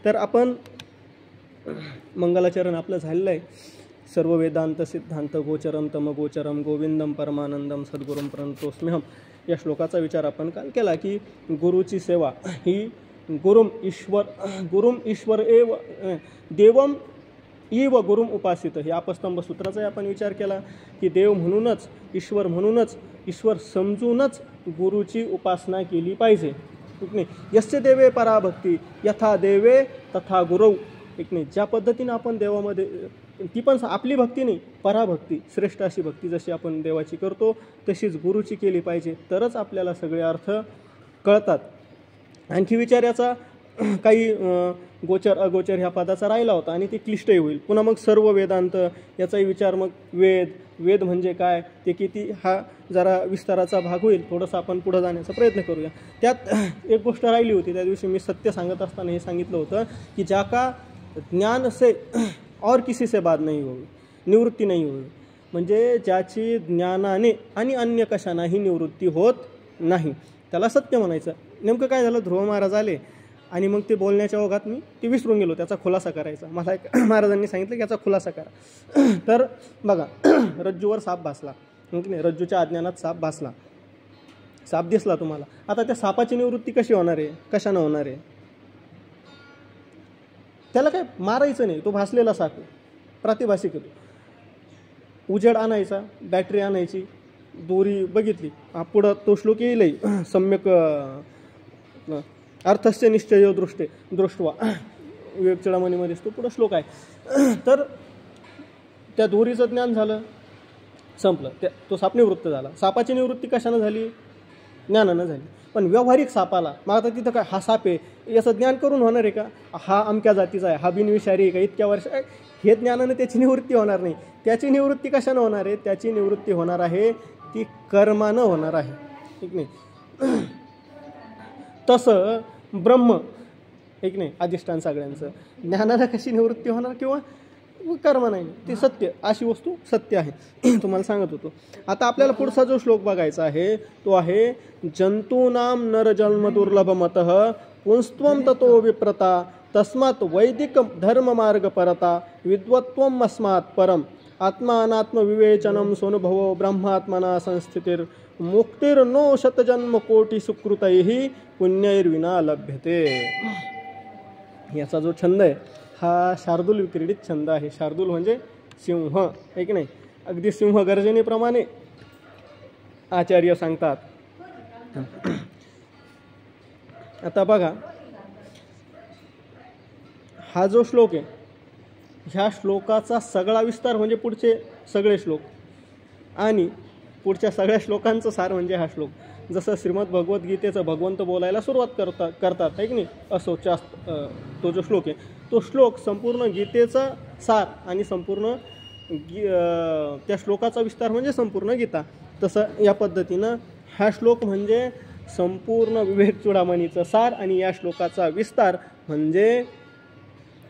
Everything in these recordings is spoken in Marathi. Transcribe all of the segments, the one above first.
तर आपण मंगलाचरण आपलं झालेलं आहे. सर्व वेदांत सिद्धांत गोचरम तमगोचरम गोविंदम परमानंदम सद्गुरुम प्रणतोस्म्यहम या श्लोकाचा विचार आपण काल केला की गुरुची सेवा ही गुरुम ईश्वर एव देवम इव गुरुम उपासित ही आपस्तंभ सूत्राचाही आपण विचार केला की देव म्हणूनच ईश्वर म्हणूनच ईश्वर समजूनच गुरुची उपासना केली पाहिजे. ठीक नाही. यस्य देवे पराभक्ती यथा देवे तथा गुरु. ठीक नाही. ज्या पद्धतीनं आपण देवामध्ये ती पण आपली भक्ती नाही, पराभक्ती, श्रेष्ठ अशी भक्ती जशी आपण देवाची करतो तशीच गुरुची केली पाहिजे, तरच आपल्याला सगळे अर्थ कळतात. आणखी विचार याचा काही गोचर अगोचर ह्या पदाचा राहिला होता आणि ते क्लिष्टही होईल. पुन्हा मग सर्व वेदांत याचाही विचार, मग वेद म्हणजे काय ते किती, हा जरा विस्ताराचा भाग होईल. थोडंसं आपण पुढं जाण्याचा प्रयत्न करूया. त्यात एक गोष्ट राहिली होती, त्या दिवशी मी सत्य सांगत असताना हे सांगितलं होतं की ज्या का ज्ञान से और किसी से बाद नहीं होई, निवृत्ती नाही होई. म्हणजे ज्याची ज्ञानाने आणि अन्य कशानाही निवृत्ती होत नाही त्याला सत्य म्हणायचं. नेमकं काय झालं, ध्रुव महाराज आले आणि मग ते बोलण्याच्या ओघात मी ते विसरून गेलो त्याचा खुलासा करायचा. मला एक महाराजांनी सांगितलं की याचा खुलासा करा. तर बघा, रज्जूवर साप भासला, नाही, रज्जूच्या अज्ञानात साप भासला, साप दिसला तुम्हाला. आता त्या सापाची निवृत्ती कशी होणार आहे, कशानं होणार आहे? त्याला काय मारायचं नाही, तो भासलेला साप आहे, प्रातिभासिक आहे. उजेड आणायचा, बॅटरी आणायची, दोरी बघितली, पुढं तो श्लोक येईल सम्यक अर्थस्य निश्चय दृष्टवा विवेक चूडामणीमध्ये तो पुढं श्लोक आहे. तर त्या दोरीचं ज्ञान झालं, संपलं, तो साप निवृत्त झाला. सापाची निवृत्ती कशानं झाली? ज्ञानानं झाली. पण व्यावहारिक सापाला मग आता तिथं काय, हा साप आहे याचं ज्ञान करून होणार आहे का? हा अमक्या जातीचा आहे, हा बिनविषारी आहे का, इतक्या वर्ष, हे ज्ञानानं त्याची निवृत्ती होणार नाही. त्याची निवृत्ती कशानं होणार आहे? त्याची निवृत्ती होणार आहे ती कर्मानं होणार आहे. ठीक नाही. तसं ब्रह्म, एक नाही, अधिष्ठान सगळ्यांचं, ज्ञानाला कशी निवृत्ती होणार किंवा कर्म नाही, ते सत्य, अशी वस्तू सत्य आहे. तुम्हाला सांगत होतो. आता आपल्याला पुढचा जो श्लोक बघायचा आहे तो आहे जंतूनाम नरजन्म दुर्लभमतः पुंस्त्वं ततो विप्रता तस्मात् वैदिक धर्म मार्ग परता विद्वत्वम अस्मात् परम आत्मानात्म विवेचनम सोनुभवो ब्रह्मात्मना संस्थितिर मुक्तिर्नो शतजन्म कोटी सुकृतैहि पुण्यैर्विना लभ्यते. याचा जो छंद आहे हा शार्दूल विक्रीडित छंद आहे. शार्दूल म्हणजे सिंह, आहे की नाही? अगदी सिंह गर्जनेप्रमाणे आचार्य सांगतात. आता बघा, हा जो श्लोक आहे ह्या श्लोकाचा सगळा विस्तार म्हणजे पुढचे सगळे श्लोक आणि पुढच्या सगळ्या श्लोकांचं सार म्हणजे हा श्लोक. जसं श्रीमद भगवद्गीतेचं भगवंत बोलायला सुरुवात करतात आहे की नाही, असो तो जो श्लोक आहे तो श्लोक संपूर्ण गीतेचा सार आणि संपूर्ण त्या श्लोकाचा विस्तार म्हणजे संपूर्ण गीता. तसं या पद्धतीनं हा श्लोक म्हणजे संपूर्ण विवेक चूडामणीचं सार आणि या श्लोकाचा विस्तार म्हणजे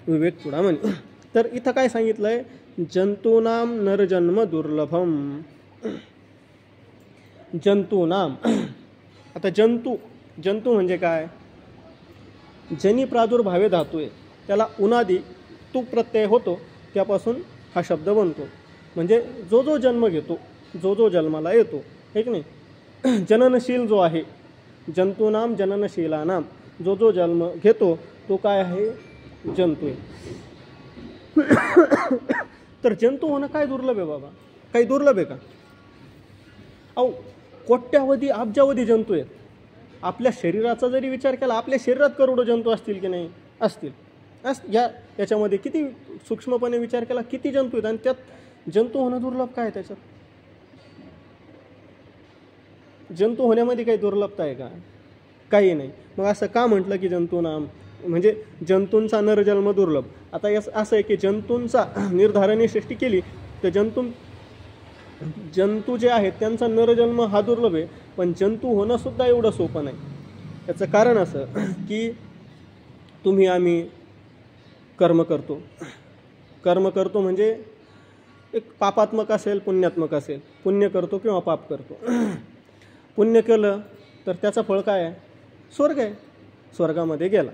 विवेक चूडामणी. तर इथं काय सांगितलं आहे, जंतूनाम नरजन्म दुर्लभम. जंतूनाम, आता जंतू म्हणजे काय? जनी प्रादुर्भावे धातू आहे, त्याला उनादी तू प्रत्यय होतो, त्यापासून हा शब्द बनतो. म्हणजे जो जो जन्म घेतो, जो जो जन्माला येतो, एक नाही, जननशील जो आहे, जंतूनाम जननशीलानाम, जो जो जन्म घेतो तो काय आहे? जंतू आहे. तर जंतू होणं काय दुर्लभ आहे बाबा? काही दुर्लभ आहे का? अहो, कोट्यावधी अब्जावधी जंतू आहेत. आपल्या शरीराचा जरी विचार केला, आपल्या शरीरात करोडो जंतू असतील की नाही? असतील. याच्यामध्ये किती सूक्ष्मपणे विचार केला किती जंतू आहेत आणि त्यात जंतू होणं दुर्लभ काय? त्याच्यात जंतू होण्यामध्ये काही दुर्लभता आहे का? काही नाही. मग असं का म्हटलं की जंतूनाम म्हणजे जंतूंचा नरजन्म दुर्लभ? आता असं आहे की जंतूंचा निर्धाराने सृष्टी केली तर जंतू जे आहेत त्यांचा नरजन्म हा दुर्लभ आहे, पण जंतू होणं सुद्धा एवढं सोपं नाही. त्याचं कारण असं की तुम्ही आम्ही कर्म करतो म्हणजे एक पापात्मक असेल पुण्यात्मक असेल. पुण्य करतो किंवा पाप करतो. पुण्य केलं तर त्याचं फळ काय आहे? स्वर्ग आहे. स्वर्गामध्ये गेला.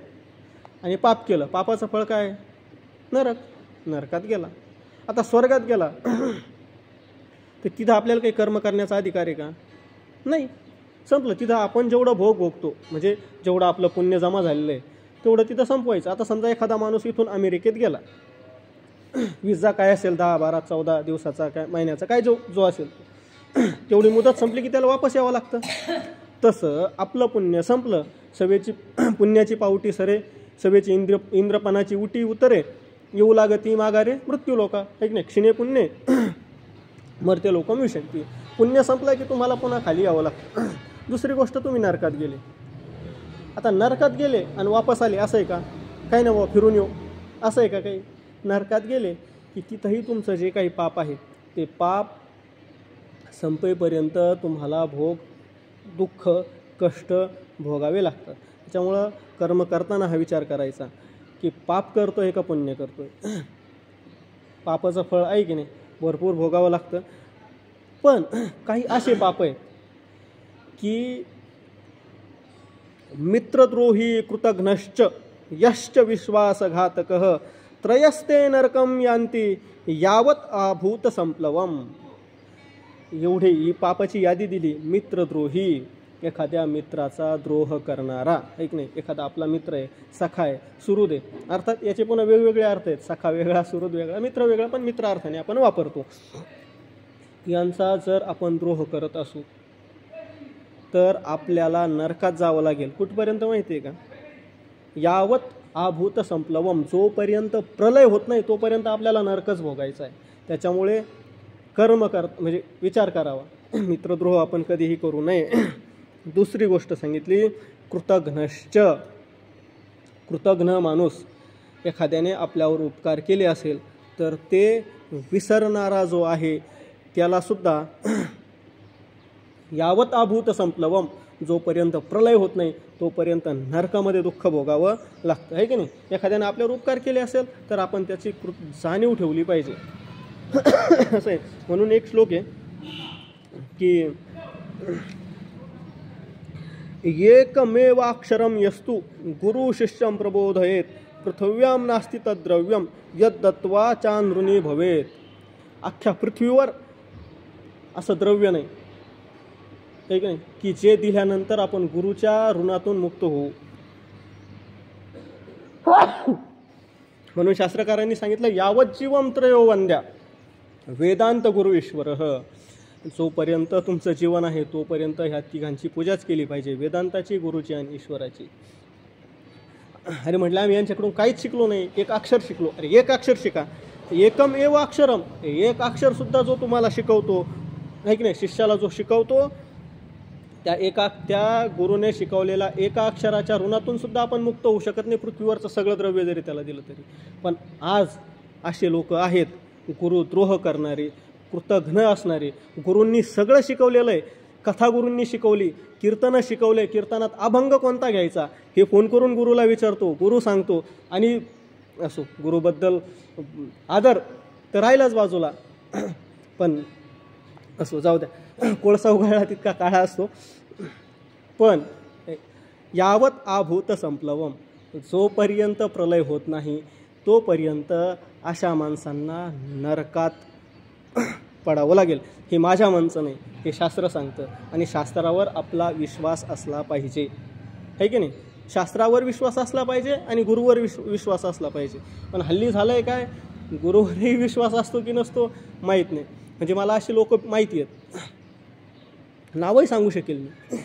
आणि पाप केलं, पापाचं फळ काय? नरक. नरकात गेला. आता स्वर्गात गेला तर तिथं आपल्याला काही कर्म करण्याचा अधिकार आहे का? नाही. संपलं. तिथं आपण जेवढं भोग भोगतो, म्हणजे जेवढं आपलं पुण्य जमा झालेलं आहे तेवढं तिथं संपवायचं. आता समजा एखादा माणूस इथून अमेरिकेत गेला, विजा काय असेल 10, 12, 14 दिवसाचा, काय महिन्याचा, काय जो असेल तेवढी मुदत संपली की त्याला वापस यावं लागतं. तसं आपलं पुण्य संपलं, सवेची पुण्याची पावटी सरे, सवेची इंद्रपणाची उटी उतरे, येऊ लागती माघारे मृत्यू लोका. ऐक नाही, क्षिणे पुण्य मरते लोक विषंती. पुण्य संपलं की तुम्हाला पुन्हा खाली यावं लागतं. दुसरी गोष्ट, तुम्ही नरकात गेले. आता नरकात गेले आणि वापस आले असं आहे का? काही ना बाबा फिरून येऊ असं आहे का काही? नरकात गेले की तिथंही तुमचं जे काही पाप आहे ते पाप संपेपर्यंत तुम्हाला भोग, दुःख, कष्ट भोगावे लागतात. त्याच्यामुळं कर्म करताना हा विचार करायचा की पाप करतो आहे का पुण्य करतो आहे. पापाचं फळ आहे की नाही, भरपूर भोगावं लागतं. पण काही असे पाप आहेत की मित्रद्रोही कृतघ्नश्च यश्च विश्वासघातकः त्रयस्ते नरकम यांती यावत आभूत संप्लवम. एवढी ही पापाची यादी दिली. मित्रद्रोही, एखाद्या मित्राचा द्रोह करणारा. ऐक नाही, एखादा आपला मित्र आहे, सखा आहे, सुहृद आहे. अर्थात याचे पुन्हा वेगवेगळे अर्थ आहेत. सखा वेगळा, सुहृद वेगळा, मित्र वेगळा, पण मित्र अर्थाने आपण वापरतो. यांचा जर आपण द्रोह करत असू तर आपल्याला नरकात जावं लागेल. कुठपर्यंत माहिती आहे का? यावत आभूत संप्लवम. जोपर्यंत प्रलय होत नाही तोपर्यंत आपल्याला नरकच भोगायचा आहे. त्याच्यामुळे कर्म म्हणजे विचार करावा. मित्रद्रोह आपण कधीही करू नये. दुसरी गोष्ट सांगितली, कृतघ्नश्च. कृतघ्न माणूस, एखाद्याने आपल्यावर उपकार केले असेल तर ते विसरणारा जो आहे त्यालासुद्धा यावत आभूत संप्लवम, जोपर्यंत प्रलय होत नाही तोपर्यंत नरकामध्ये दुःख भोगावं लागतं. आहे की नाही? एखाद्याने आपल्यावर उपकार केले असेल तर आपण त्याची जाणीव ठेवली पाहिजे. असं आहे. म्हणून एक श्लोक आहे की एकमेवाक्षरम यस्तु गुरु शिष्यम प्रबोधयेत पृथिव्याम नास्ति तद्द्रव्यम यद्दत्वा चानृणी भवेत. अख्ख्या पृथ्वीवर असं द्रव्य नाही, आहे की नाही, की जे दिल्यानंतर आपण गुरुच्या ऋणातून मुक्त होऊ. म्हणून शास्त्रकारांनी सांगितलं, यावत जीवम त्रयो वंद्या वेदांत गुरु ईश्वर. जोपर्यंत तुमचं जीवन आहे तोपर्यंत ह्या तिघांची पूजाच केली पाहिजे, वेदांताची, गुरुची आणि ईश्वराची. अरे म्हटलं आम्ही यांच्याकडून काहीच शिकलो नाही, एक अक्षर शिकलो. अरे एक अक्षर शिका. एकम एव अक्षरम. एक अक्षरसुद्धा जो तुम्हाला शिकवतो, आहे की नाही, शिष्याला जो शिकवतो त्या गुरुने शिकवलेला एका अक्षराच्या ऋणातून सुद्धा आपण मुक्त होऊ शकत नाही, पृथ्वीवरचं सगळं द्रव्य जरी त्याला दिलं तरी. पण आज असे लोक आहेत, गुरुद्रोह करणारे, कृतघ्न असणारे. गुरूंनी सगळं शिकवलेलं आहे. कथा गुरूंनी शिकवली, कीर्तनं शिकवले, कीर्तनात अभंग कोणता घ्यायचा हे फोन करून गुरुला विचारतो, गुरु सांगतो. आणि असो, गुरुबद्दल आदर तर राहिलाच बाजूला, पण असो जाऊ द्या, कोळसा उघडला तितका काळा असतो. पण यावत आभूत संप्लवम, जोपर्यंत प्रलय होत नाही तोपर्यंत अशा माणसांना नरकात पडावं लागेल. हे माझ्या माणसं नाही, हे शास्त्र सांगतं. आणि शास्त्रावर आपला विश्वास असला पाहिजे, आहे की नाही? शास्त्रावर विश्वास असला पाहिजे आणि गुरुवर विश्वास असला पाहिजे. पण हल्ली झालं आहे काय, गुरुवरही विश्वास असतो की नसतो माहीत नाही. म्हणजे मला असे लोक माहिती आहेत, नावही सांगू शकेल मी,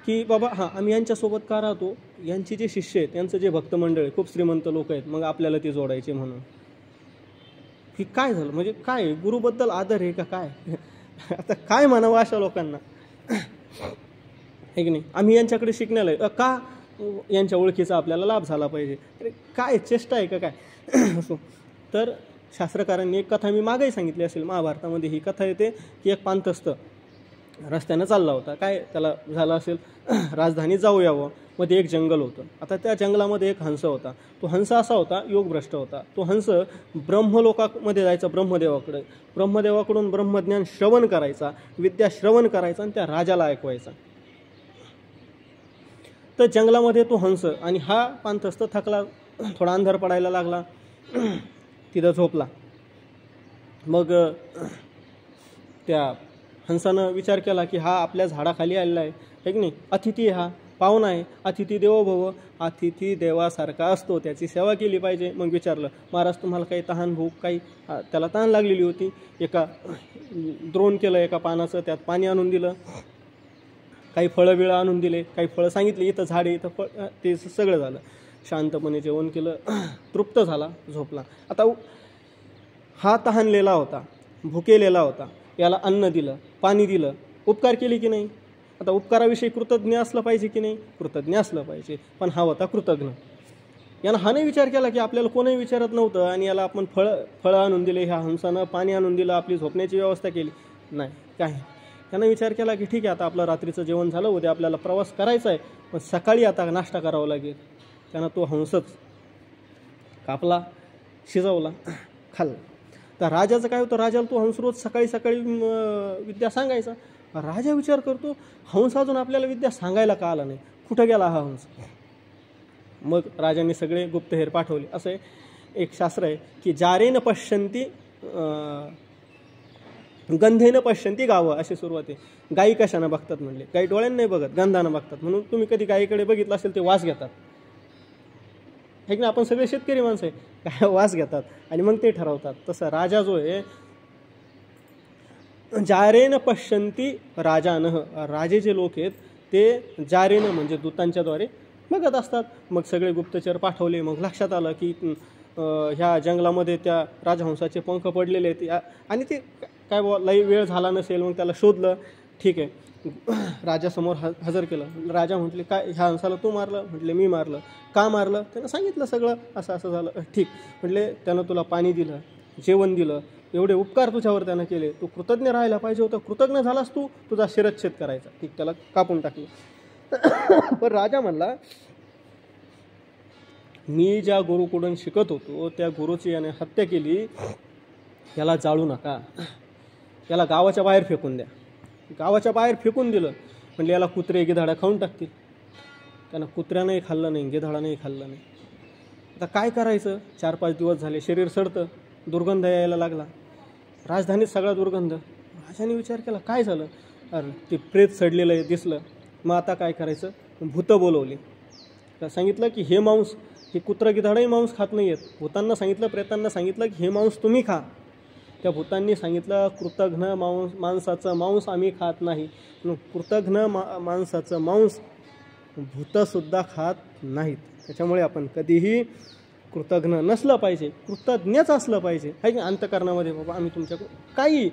की बाबा हां आम्ही यांच्यासोबत का राहतो, यांचे जे शिष्य आहेत, यांचं जे भक्तमंडळ आहे, खूप श्रीमंत लोक आहेत, मग आपल्याला ते जोडायचे म्हणून. की काय झालं, म्हणजे काय गुरुबद्दल आदर आहे का काय? आता काय म्हणावं अशा लोकांना, आहे की नाही? आम्ही यांच्याकडे शिकण्याला आहे का, यांच्या ओळखीचा आपल्याला लाभ झाला पाहिजे. अरे काय चेष्टा आहे का काय? असो. तर शास्त्रकारांनी एक कथा मी मागेही सांगितली असेल, महाभारतामध्ये ही कथा येते की एक पांतस्थ रस्त्यानं चालला होता. काय त्याला झालं असेल, राजधानीत जाऊ यावं. मध्ये एक जंगल होतं. आता त्या जंगलामध्ये एक हंस होता. तो हंस असा होता, योगभ्रष्ट होता. तो हंस ब्रह्मलोकामध्ये जायचा, ब्रह्मदेवाकडे. ब्रह्मदेवाकडून ब्रह्मज्ञान श्रवण करायचा, विद्या श्रवण करायचा आणि त्या राजाला ऐकवायचा. तर जंगलामध्ये तो हंस आणि हा पांथस्थ थकला थोडा अंधार पडायला लागला, तिथं झोपला. मग त्या हंसानं विचार केला की हा आपल्या झाडाखाली आलेला आहे की नाही, अतिथी हा पाहुणा आहे, अतिथी देवो भव, अतिथी देवासारखा असतो, त्याची सेवा केली पाहिजे. मग विचारलं, महाराज तुम्हाला काही तहान भूक काही? त्याला तहान लागलेली होती. एका द्रोण केलं एका पानाचं, त्यात पाणी आणून दिलं, काही फळं बिळं आणून दिले, काही फळं सांगितले इथं झाडे इथं फळ, ते सगळं झालं. शांतपणे जेवण केलं, तृप्त झाला, झोपला. आता हा तहानलेला होता, भुकेलेला होता, याला अन्न दिलं, पाणी दिलं, उपकार केले की नाही? आता उपकाराविषयी कृतज्ञ असलं पाहिजे की नाही? कृतज्ञ असलं पाहिजे. पण हा होता कृतज्ञ. यानं हा नाही विचार केला की आपल्याला कोणीही विचारत नव्हतं आणि याला आपण फळं आणून दिले, ह्या हंसानं पाणी आणून दिलं, आपली झोपण्याची व्यवस्था केली नाही, काय. त्यानं विचार केला की ठीक आहे, आता आपलं रात्रीचं जेवण झालं, उद्या आपल्याला प्रवास करायचा आहे, पण सकाळी आता नाश्ता करावा लागेल. त्यानं तो हंसच कापला, शिजवला, खाल्ला. तर राजाचं काय होतं, राजाला तो हंस रोज सकाळी सकाळी विद्या सांगायचा. राजा विचार करतो, हंस अजून आपल्याला विद्या सांगायला का आला नाही, कुठं गेला हा हंस? मग राजांनी सगळे गुप्तहेर पाठवले. असं एक शास्त्र आहे की जारेन पश्यंती गंधेनं पश्यंती गावं, अशी सुरुवात आहे. गायी कशानं बघतात म्हणले, गायी डोळ्यांना नाही बघत, गंधानं बघतात. म्हणून तुम्ही कधी गायीकडे बघितलं असेल ते वास घेतात, हे की नाही. आपण सगळे शेतकरी माणसं आहे, काय वास घेतात आणि मग ते ठरवतात. तसं राजा जो आहे, जारेन पश्यंती राजानः, राजे जे लोक आहेत ते जारेनं म्हणजे दूतांच्याद्वारे बघत असतात. मग सगळे गुप्तचर पाठवले. मग लक्षात आलं की ह्या जंगलामध्ये त्या राजहंसाचे पंख पडलेले आहेत, आणि ते काय लई वेळ झाला नसेल. मग त्याला शोधलं, ठीक आहे, राजासमोर हजर केलं. राजा म्हटले, काय ह्या हंसाला तू मारलं? म्हटले मी मारलं. का मारलं? त्यानं सांगितलं सगळं, असं असं झालं. ठीक, म्हटले त्यानं तुला पाणी दिलं, जेवण दिलं, एवढे उपकार तुझ्यावर त्यानं केले, तू कृतज्ञ राहायला पाहिजे होतं, कृतज्ञ झालास तू, तुझा शिरच्छेद करायचा. ठीक, त्याला कापून टाकलं. पण राजा म्हणला, मी ज्या गुरुकडून शिकत होतो त्या गुरुची याने हत्या केली, याला जाळू नका, याला गावाच्या बाहेर फेकून द्या. गावाच्या बाहेर फेकून दिलं. म्हणजे याला कुत्रे गिधाडा खाऊन टाकतील. त्यानं कुत्र्यानंही खाल्लं नाही, गिधाडानंही खाल्लं नाही. आता काय करायचं? 4-5 दिवस झाले, शरीर सडतं, दुर्गंध यायला लागला, राजधानीत सगळा दुर्गंध. राजाने विचार केला, काय झालं? अरे ते प्रेत सडलेलं दिसलं. मग आता काय करायचं? भूतं बोलवली. तर सांगितलं की हे मांस, हे कुत्रं गिधाडही मांस खात नाही आहेत. भूतांना सांगितलं, प्रेतांना सांगितलं की हे मांस तुम्ही खा. त्या भूतांनी सांगितलं, कृतघ्न मांसाचं मांस आम्ही खात नाही. कृतघ्न मांसाचं मांस भूतसुद्धा खात नाहीत. त्याच्यामुळे आपण कधीही कृतघ्न नसलं पाहिजे, कृतज्ञच असलं पाहिजे. आहे की अंतःकरणामध्ये, बाबा आम्ही तुमच्याकडून काही,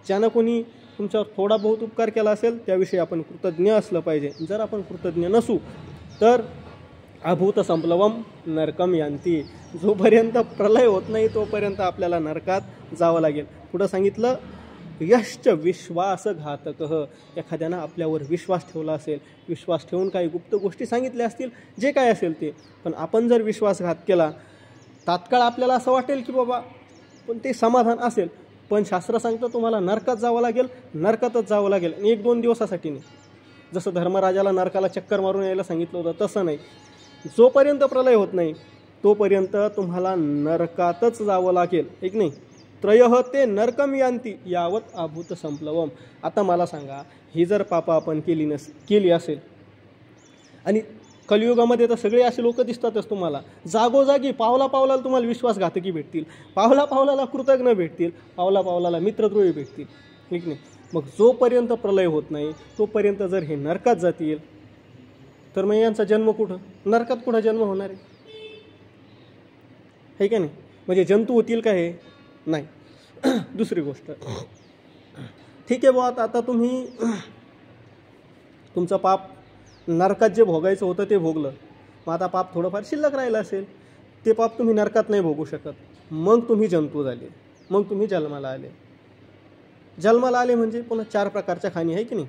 ज्यानं कोणी तुमच्यावर थोडा बहुत उपकार केला असेल त्याविषयी आपण कृतज्ञ असलं पाहिजे. जर आपण कृतज्ञ नसू तर अभूत संप्लवम नरकम यांती, जोपर्यंत प्रलय होत नाही तोपर्यंत आपल्याला नरकात जावं लागेल. पुढं सांगितलं, यश्च विश्वासघातकः, एखाद्यानं आपल्यावर विश्वास ठेवला असेल, विश्वास ठेवून काही गुप्त गोष्टी सांगितल्या असतील, जे काय असेल ते, पण आपण जर विश्वासघात केला, तात्काळ आपल्याला असं वाटेल की बाबा पण ते समाधान असेल, पण शास्त्र सांगतं तुम्हाला नरकात जावं लागेल, नरकातच जावं लागेल. आणि 1-2 दिवसासाठी नाही. जसं धर्मराजाला नरकाला चक्कर मारून यायला सांगितलं होतं तसं नाही. जोपर्यंत प्रलय होत नाही तोपर्यंत तुम्हाला नरकातच जावं लागेल, एक नाही. त्रयः ते नरकम यांती यावत अभूत संप्लवम. आता मला सांगा, ही जर पापं आपण केली असेल, आणि कलियुगामध्ये तर सगळे असे लोक दिसतातच तुम्हाला, जागोजागी पावला पावलाला तुम्हाला विश्वासघातकी भेटतील, पावला पावलाला कृतज्ञ भेटतील, पावला पावलाला मित्रद्रोही भेटतील, ठीक नाही. मग जोपर्यंत प्रलय होत नाही तोपर्यंत जर हे नरकात जातील तर मग यांचा जन्म कुठं? नरकात कुठं जन्म होणार आहे का नाही? म्हणजे जंतू होतील का? हे नाही. दुसरी गोष्ट, ठीक आहे बुवा, आता तुम्ही तुमचं पाप नरकात जे भोगायचं होतं ते भोगलं, मग आता पाप थोडंफार शिल्लक राहिलं असेल, ते पाप तुम्ही नरकात नाही भोगू शकत. मग तुम्ही जंतू झाले, मग तुम्ही जन्माला आले. जन्माला आले म्हणजे पुन्हा 4 प्रकारच्या खाणी आहे की नाही.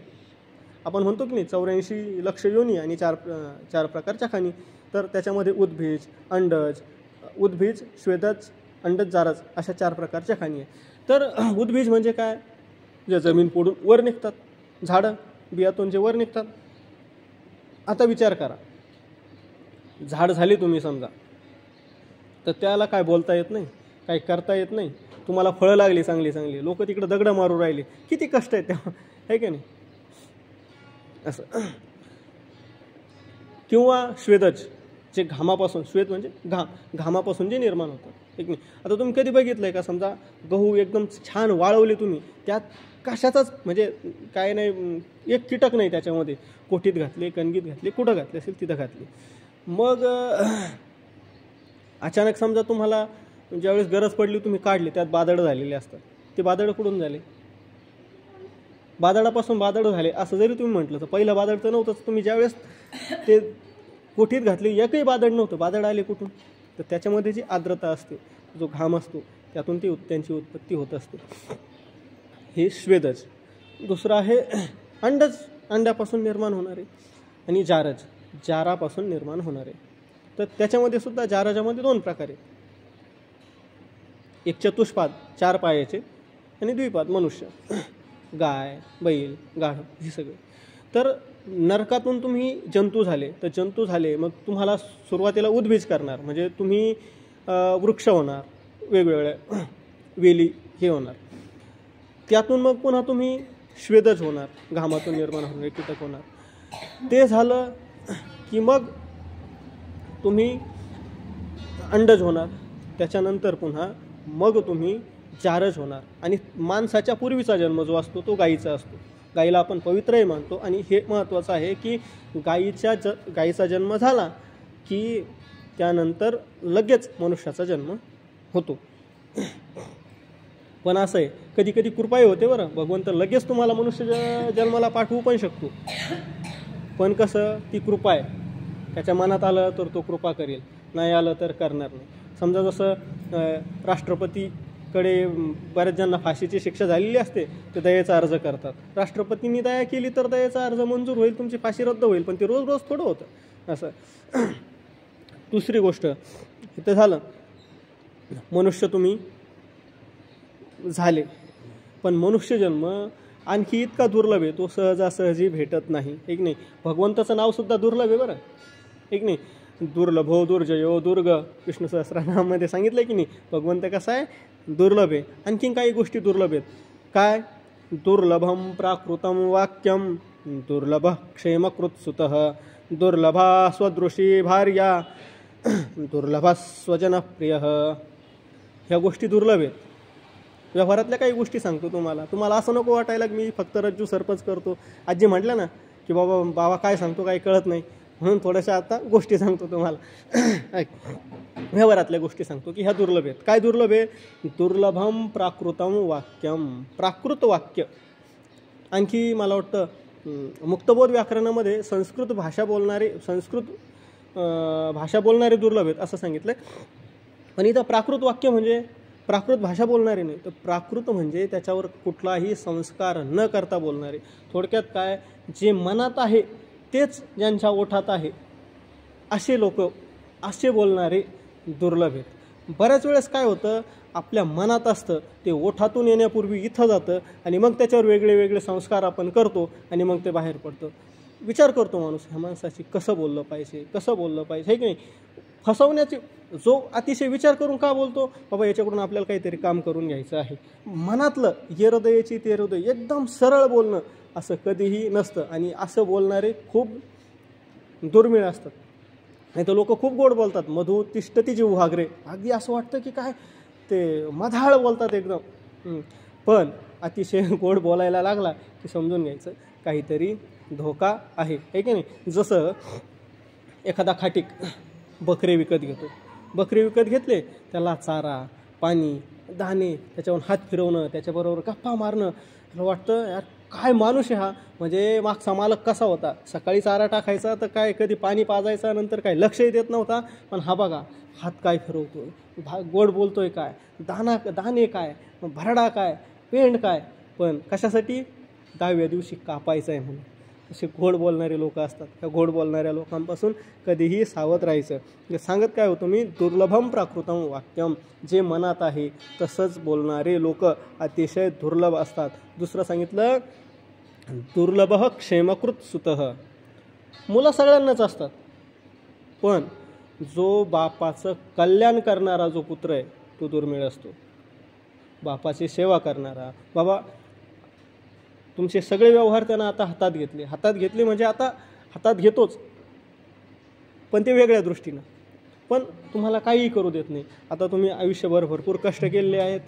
आपण म्हणतो की नाही 84 लक्ष योनी आणि 4 प्रकारच्या खाणी. तर त्याच्यामध्ये उद्भिज, अंडज, उद्भिज, श्वेदज, अंडज, जारज अशा 4 प्रकारच्या खाणी आहे. तर उद्भिज म्हणजे काय? जे जमीन पोडून वर निघतात, झाडं बियातून जे वर निघतात. आता विचार करा, झाड झाले तुम्ही समजा, तर त्याला काय बोलता येत नाही, काही करता येत नाही. तुम्हाला फळं लागली चांगली चांगली, लोक तिकडं दगडं मारू राहिले, किती कष्ट आहे तेव्हा, आहे की नाही असं. किंवा स्वेदज, जे घामापासून, श्वेत म्हणजे घामापासून जे निर्माण होतं, ठीक नाही. आता तुम्ही कधी बघितलं आहे का, समजा गहू एकदम छान वाळवले तुम्ही, त्यात कशाचाच म्हणजे काय नाही, एक कीटक नाही त्याच्यामध्ये, कोठीत घातले, कणगीत घातले, कुठं घातले असेल तिथं घातले. मग अचानक समजा तुम्हाला ज्यावेळेस गरज पडली तुम्ही काढले, त्यात बादळं झालेले असतात. ते बादळं कुठून झाले? बादळापासून बादळ झाले असं जरी तुम्ही म्हटलं तर पहिलं बादळ तर नव्हतंच. तुम्ही ज्यावेळेस ते कोठीत घातले एकही बादळ नव्हतं, बादळ आले कुठून? तर त्याच्यामध्ये जी आर्द्रता असते, जो घाम असतो, त्यातून त्यांची उत्पत्ती होत असते. हे स्वेदज. दुसरं आहे अंडज, अंड्यापासून निर्माण होणारे. आणि जारज, जारापासून निर्माण होणारे. तर त्याच्यामध्ये सुद्धा जारजामध्ये 2 प्रकार आहेत. एक चतुष्पाद 4 पायाचे आणि द्विपाद मनुष्य, गाय, बैल, गाढ, हे सगळे. तर नरकातून तुम्ही जंतू झाले, तर जंतू झाले मग तुम्हाला सुरुवातीला उद्भिज करणार, म्हणजे तुम्ही वृक्ष होणार, वेगवेगळ्या वेली हे होणार. त्यातून मग पुन्हा तुम्ही स्वेदज होणार, घामातून निर्माण होणारे कीटक होणार. ते झालं की मग तुम्ही अंडज होणार. त्याच्यानंतर पुन्हा मग तुम्ही जारज होणार. आणि माणसाच्या पूर्वीचा जन्म जो असतो तो गायीचा असतो. गायीला आपण पवित्रही मानतो. आणि हे महत्त्वाचं आहे की गायीचा जन्म झाला की त्यानंतर लगेच मनुष्याचा जन्म होतो. पण असं आहे, कधी कधी कृपाही होते बरं, भगवंत लगेच तुम्हाला मनुष्य जन्माला पाठवू पण शकतो. पण कसं, ती कृपा आहे, त्याच्या मनात आलं तर तो कृपा करेल, नाही आलं तर करणार नाही. समजा जसं राष्ट्रपतीकडे बऱ्याच जणांना फाशीची शिक्षा झालेली असते, ते दयेचा अर्ज करतात. राष्ट्रपतींनी दया केली तर दयेचा अर्ज मंजूर होईल, तुमची फाशी रद्द होईल. पण ते रोज रोज थोडं होतं असं. दुसरी गोष्ट इथं झालं, मनुष्य तुम्ही झाले, पण मनुष्यजन्म आणखी इतका दुर्लभ आहे, तो सहजासहजी भेटत नाही, एक नाही. भगवंताचं नावसुद्धा दुर्लभ आहे बरं, एक नाही. दुर्लभो दुर्जयो दुर्ग, विष्णू सहस्रनामामध्ये सांगितलं की नाही, भगवंत कसा आहे, दुर्लभ आहे. आणखीन काही गोष्टी दुर्लभ आहेत. काय? दुर्लभम प्राकृतम वाक्यम, दुर्लभ क्षेमकृत्सुतः, दुर्लभा स्वदृशी भार्या, दुर्लभ स्वजनप्रिय. ह्या गोष्टी दुर्लभ आहेत. व्यवहारातल्या काही गोष्टी सांगतो तुम्हाला असं नको वाटायला की मी फक्त रज्जू सरपंच करतो. आजी म्हटलं ना की बाबा काय सांगतो काही कळत नाही, म्हणून थोड्याशा आता गोष्टी सांगतो तुम्हाला. व्यवहारातल्या गोष्टी सांगतो की ह्या दुर्लभ आहेत. काय दुर्लभ आहे? दुर्लभम प्राकृतम वाक्यम, प्राकृत वाक्य. आणखी मला वाटतं मुक्तबोध व्याकरणामध्ये संस्कृत भाषा बोलणारे दुर्लभ आहेत असं सांगितलं. पण इथं प्राकृत वाक्य म्हणजे प्राकृत भाषा बोलणारे नाही, तर प्राकृत म्हणजे त्याच्यावर कुठलाही संस्कार न करता बोलणारे. थोडक्यात काय, जे मनात आहे तेच ज्यांच्या ओठात आहे असे लोक, असे बोलणारे दुर्लभ आहेत. बऱ्याच वेळेस काय होतं, आपल्या मनात असतं ते ओठातून येण्यापूर्वी इथं जातं आणि मग त्याच्यावर वेगळे वेगळे संस्कार आपण करतो आणि मग ते बाहेर पडतं. विचार करतो माणूस, ह्या माणसाशी कसं बोललं पाहिजे, हे की नाही. फसवण्याचे जो अतिशय विचार करून का बोलतो, बाबा याच्याकडून आपल्याला काहीतरी काम करून घ्यायचं आहे. मनातलं ये हृदयाची ते हृदय, एकदम सरळ बोलणं असं कधीही नसतं. आणि असं बोलणारे खूप दुर्मिळ असतात. नाही तर लोक खूप गोड बोलतात, मधु तिष्ठती जीव घागरे, अगदी असं वाटतं की काय ते मधाळ बोलतात एकदम. पण अतिशय गोड बोलायला लागला की समजून घ्यायचं काहीतरी धोका आहे, है की नाही. जसं एखादा खाटीक बकरे विकत घेतो, बकरे विकत घेतले, त्याला चारा, पाणी, दाणे, त्याच्यावर हात फिरवणं, त्याच्याबरोबर गप्पा मारणं. मला वाटतं यार काय माणूस आहे हा. म्हणजे मागचा मालक कसा होता, सकाळी चारा टाकायचा तर काय कधी पाणी पाजायचा, नंतर काय लक्षही देत नव्हता. पण हा बघा हात काय फिरवतोय, गोड बोलतोय काय, दाणे काय, भरडा काय, पेंड काय, पण कशासाठी, 10व्या दिवशी कापायचं आहे म्हणून. असे गोड बोलणारे लोक असतात. त्या गोड बोलणाऱ्या लोकांपासून कधीही सावध राहायचं. सांगत काय होतं मी, दुर्लभम प्राकृतम वाक्यम, जे मनात आहे तसंच बोलणारे लोक अतिशय दुर्लभ असतात. दुसरं सांगितलं, दुर्लभ क्षेमकृत सुतः. मुलं सगळ्यांनाच असतात, पण जो बापाचं कल्याण करणारा जो पुत्र आहे तो दुर्मिळ असतो. बापाची सेवा करणारा. बाबा तुमचे सगळे व्यवहार त्यानं आता हातात घेतले म्हणजे आता हातात घेतोच, पण ते वेगळ्या दृष्टीनं. पण तुम्हाला काहीही करू देत नाही. आता तुम्ही आयुष्यभर भरपूर कष्ट केलेले आहेत,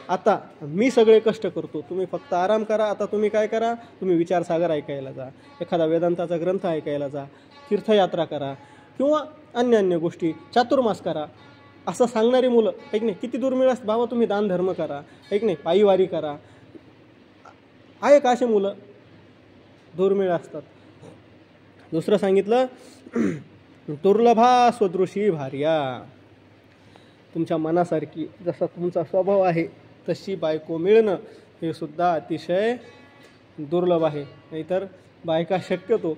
आता मी सगळे कष्ट करतो, तुम्ही फक्त आराम करा. आता तुम्ही काय करा, तुम्ही विचारसागर ऐकायला जा, एखादा वेदांताचा ग्रंथ ऐकायला जा, तीर्थयात्रा करा किंवा अन्य गोष्टी, चातुर्मास करा, असं सांगणारी मुलं ऐक नाही किती दुर्मिळ असतात. बाबा तुम्ही दानधर्म करा, ऐक नाही पायीवारी करा, आहे का असे मुलं? दुर्मिळ असतात. दुसरं सांगितलं दुर्लभा स्वदृशी भार्या. तुमच्या मनासारखी, जसा तुमचा स्वभाव आहे तशी बायको मिळणं हे सुद्धा अतिशय दुर्लभ आहे. नाहीतर बायका शक्यतो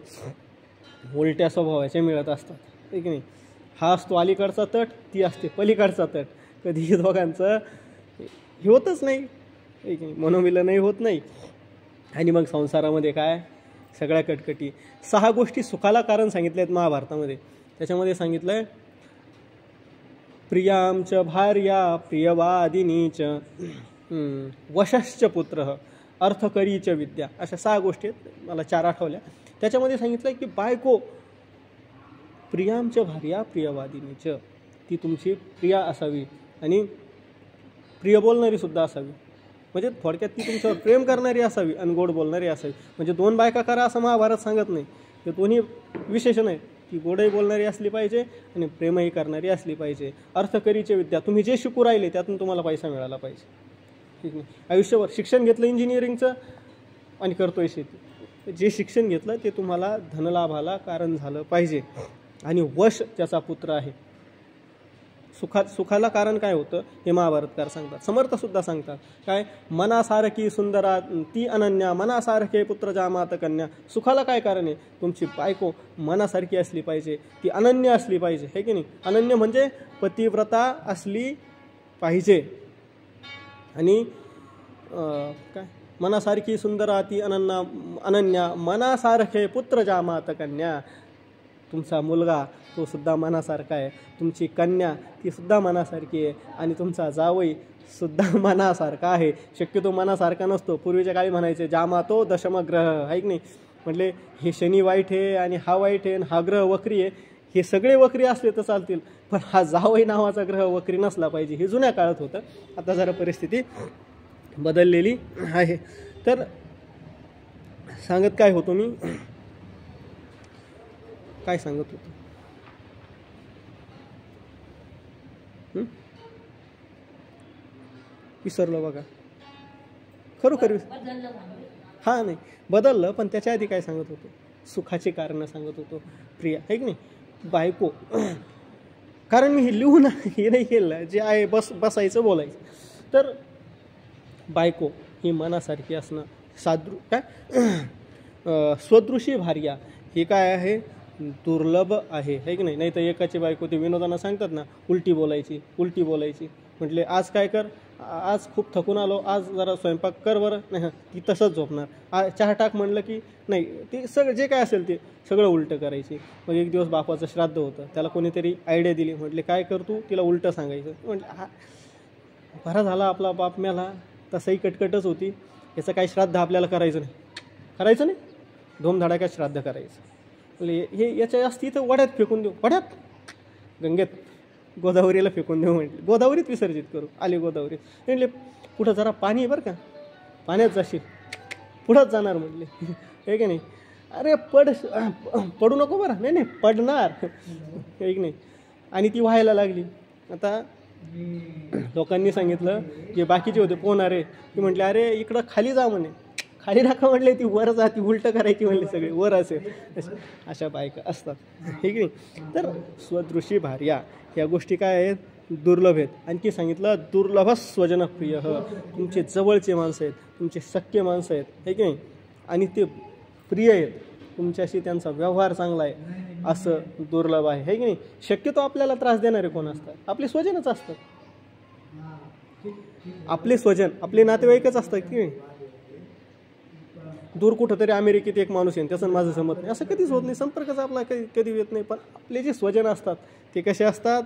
उलट्या स्वभावाच्या मिळत असतात, ठीक नाही. हा असतो अलीकडचा तट, ती असते पलीकडचा तट. कधी दोघांचं हे होतच नाही, ठीक नाही, मनोमिलनही होत नाही. आणि मग संसारामध्ये काय सगळ्या कटकटी. 6 गोष्टी सुखाला कारण सांगितल्या आहेत महाभारतामध्ये. त्याच्यामध्ये सांगितलं आहे प्रियांच भार्या प्रियवादिनीच वशश्च पुत्र अर्थकरीच विद्या. अशा 6 गोष्टी आहेत, मला 4 आठवल्या. त्याच्यामध्ये सांगितलं आहे की बायको प्रियांच भार्या प्रियवादिनीच, ती तुमची प्रिया असावी आणि प्रिय बोलणारी सुद्धा असावी. म्हणजे थोडक्यात ती तुमच्यावर प्रेम करणारी असावी आणि गोड बोलणारी असावी. म्हणजे 2 बायका करा असं महाभारत सांगत नाही, ते दोन्ही विशेषण आहेत. ती गोडही बोलणारी असली पाहिजे आणि प्रेमही करणारी असली पाहिजे. अर्थकरीचे विद्या, तुम्ही जे शिकू राहिले त्यातून तुम्हाला पैसा मिळाला पाहिजे, ठीक नाही. आयुष्यभर शिक्षण घेतलं इंजिनिअरिंगचं आणि करतोय शेती, जे शिक्षण घेतलं ते तुम्हाला धनलाभाला कारण झालं पाहिजे. आणि वश ज्याचा पुत्र आहे, सुखाला कारण काय होतं हे महाभारतकार सांगतात. समर्थसुद्धा सांगतात काय, मनासारखी सुंदरा ती अनन्या, मनासारखे पुत्र जामात कन्या. सुखाला काय कारण आहे, तुमची बायको मनासारखी असली पाहिजे, ती अनन्य असली पाहिजे, हे की नाही. अनन्य म्हणजे पतिव्रता असली पाहिजे. आणि काय मनासारखी सुंदरा ती अनन्या, मनासारखे पुत्र जामात कन्या. तुमचा मुलगा तो सुद्धा मनासारखा आहे, तुमची कन्या ती सुद्धा मनासारखी आहे आणि तुमचा जावई सुद्धा मनासारखा आहे. शक्यतो मनासारखा नसतो. पूर्वीच्या काळी म्हणायचे जामातो दशमग्रह, आहे की नाही. म्हटले हे शनी वाईट आहे आणि हा वाईट आहे आणि हा ग्रह वक्री आहे. हे सगळे वक्री असले तर चालतील, पण हा जावई नावाचा ग्रह वक्री नसला पाहिजे. हे जुन्या काळात होतं, आता जरा परिस्थिती बदललेली आहे. तर सांगत काय होतो मी, काय सांगत होतो, विसरलो बघा. खरोखर हां नाही बदललं, पण त्याच्या आधी काय सांगत होतो, सुखाची कारणं सांगत होतो. प्रिया, आहे की नाही, बायको. कारण मी हे लिहून हे नाही केलं, जे आहे बसायचं बोलायचं. तर बायको ही मनासारखी असणं स्वदृशी भार्या हे काय आहे, दुर्लभ आहे, है की नाही. नाही तर एकाची बायको ते विनोदानं सांगतात ना, उलटी बोलायची. म्हटले आज काय कर, आज खूप थकून आलो, आज जरा स्वयंपाक कर बरं. नाही ती तसंच झोपणार. चहा टाक म्हणलं की नाही, ते सगळं जे काय असेल ते सगळं उलटं करायची. मग एक दिवस बापाचं श्राद्ध होतं, त्याला कोणीतरी आयडिया दिली. म्हटले काय कर तू, तिला उलटं सांगायचं. म्हटलं हा बरा झाला आपला बाप मेला, तसंही कटकटच होती, याचं काही श्राद्ध आपल्याला करायचं नाही, धूमधडाक्यात श्राद्ध करायचं. हे याच्या जास्त इथं वड्यात फेकून देऊ, वड्यात गंगेत गोदावरीला फेकून देऊ. म्हटले गोदावरीत विसर्जित करू. आले गोदावरीत. म्हटले पुढं जरा पाणी बरं का, पाण्यात जाशील, पुढंच जाणार म्हटले, हे की नाही. अरे पडू नको बरं. नाही पडणार, हे की नाही. आणि ती व्हायला लागली. आता लोकांनी सांगितलं, जे बाकीचे होते पोहणारे, की म्हटले अरे इकडं खाली जा म्हणे. खाली नका म्हटले, ती वर जा, ती उलटं करायची म्हणले, सगळे वर असेल. अशा बायका असतात, ठीक आहे. तर स्वदृशी भार्या या गोष्टी काय आहेत, दुर्लभ आहेत. आणखी सांगितलं दुर्लभ स्वजनप्रिय, तुमचे जवळचे माणसं आहेत, तुमचे सख्खे माणसं आहेत, हे की नाही, आणि ते प्रिय आहेत, तुमच्याशी त्यांचा व्यवहार चांगला आहे, असं दुर्लभ आहे, हे की नाही. शक्यतो आपल्याला त्रास देणारे कोण असतात, आपले स्वजनच असतात. आपले स्वजन, आपले नातेवाईकच असतात की नाही. दूर कुठंतरी अमेरिकेत एक माणूस आहे त्याचं माझं जमत नाही, असं कधीच होत नाही. संपर्कच आपला कधी येत नाही. पण आपले जे स्वजन असतात ते कसे असतात,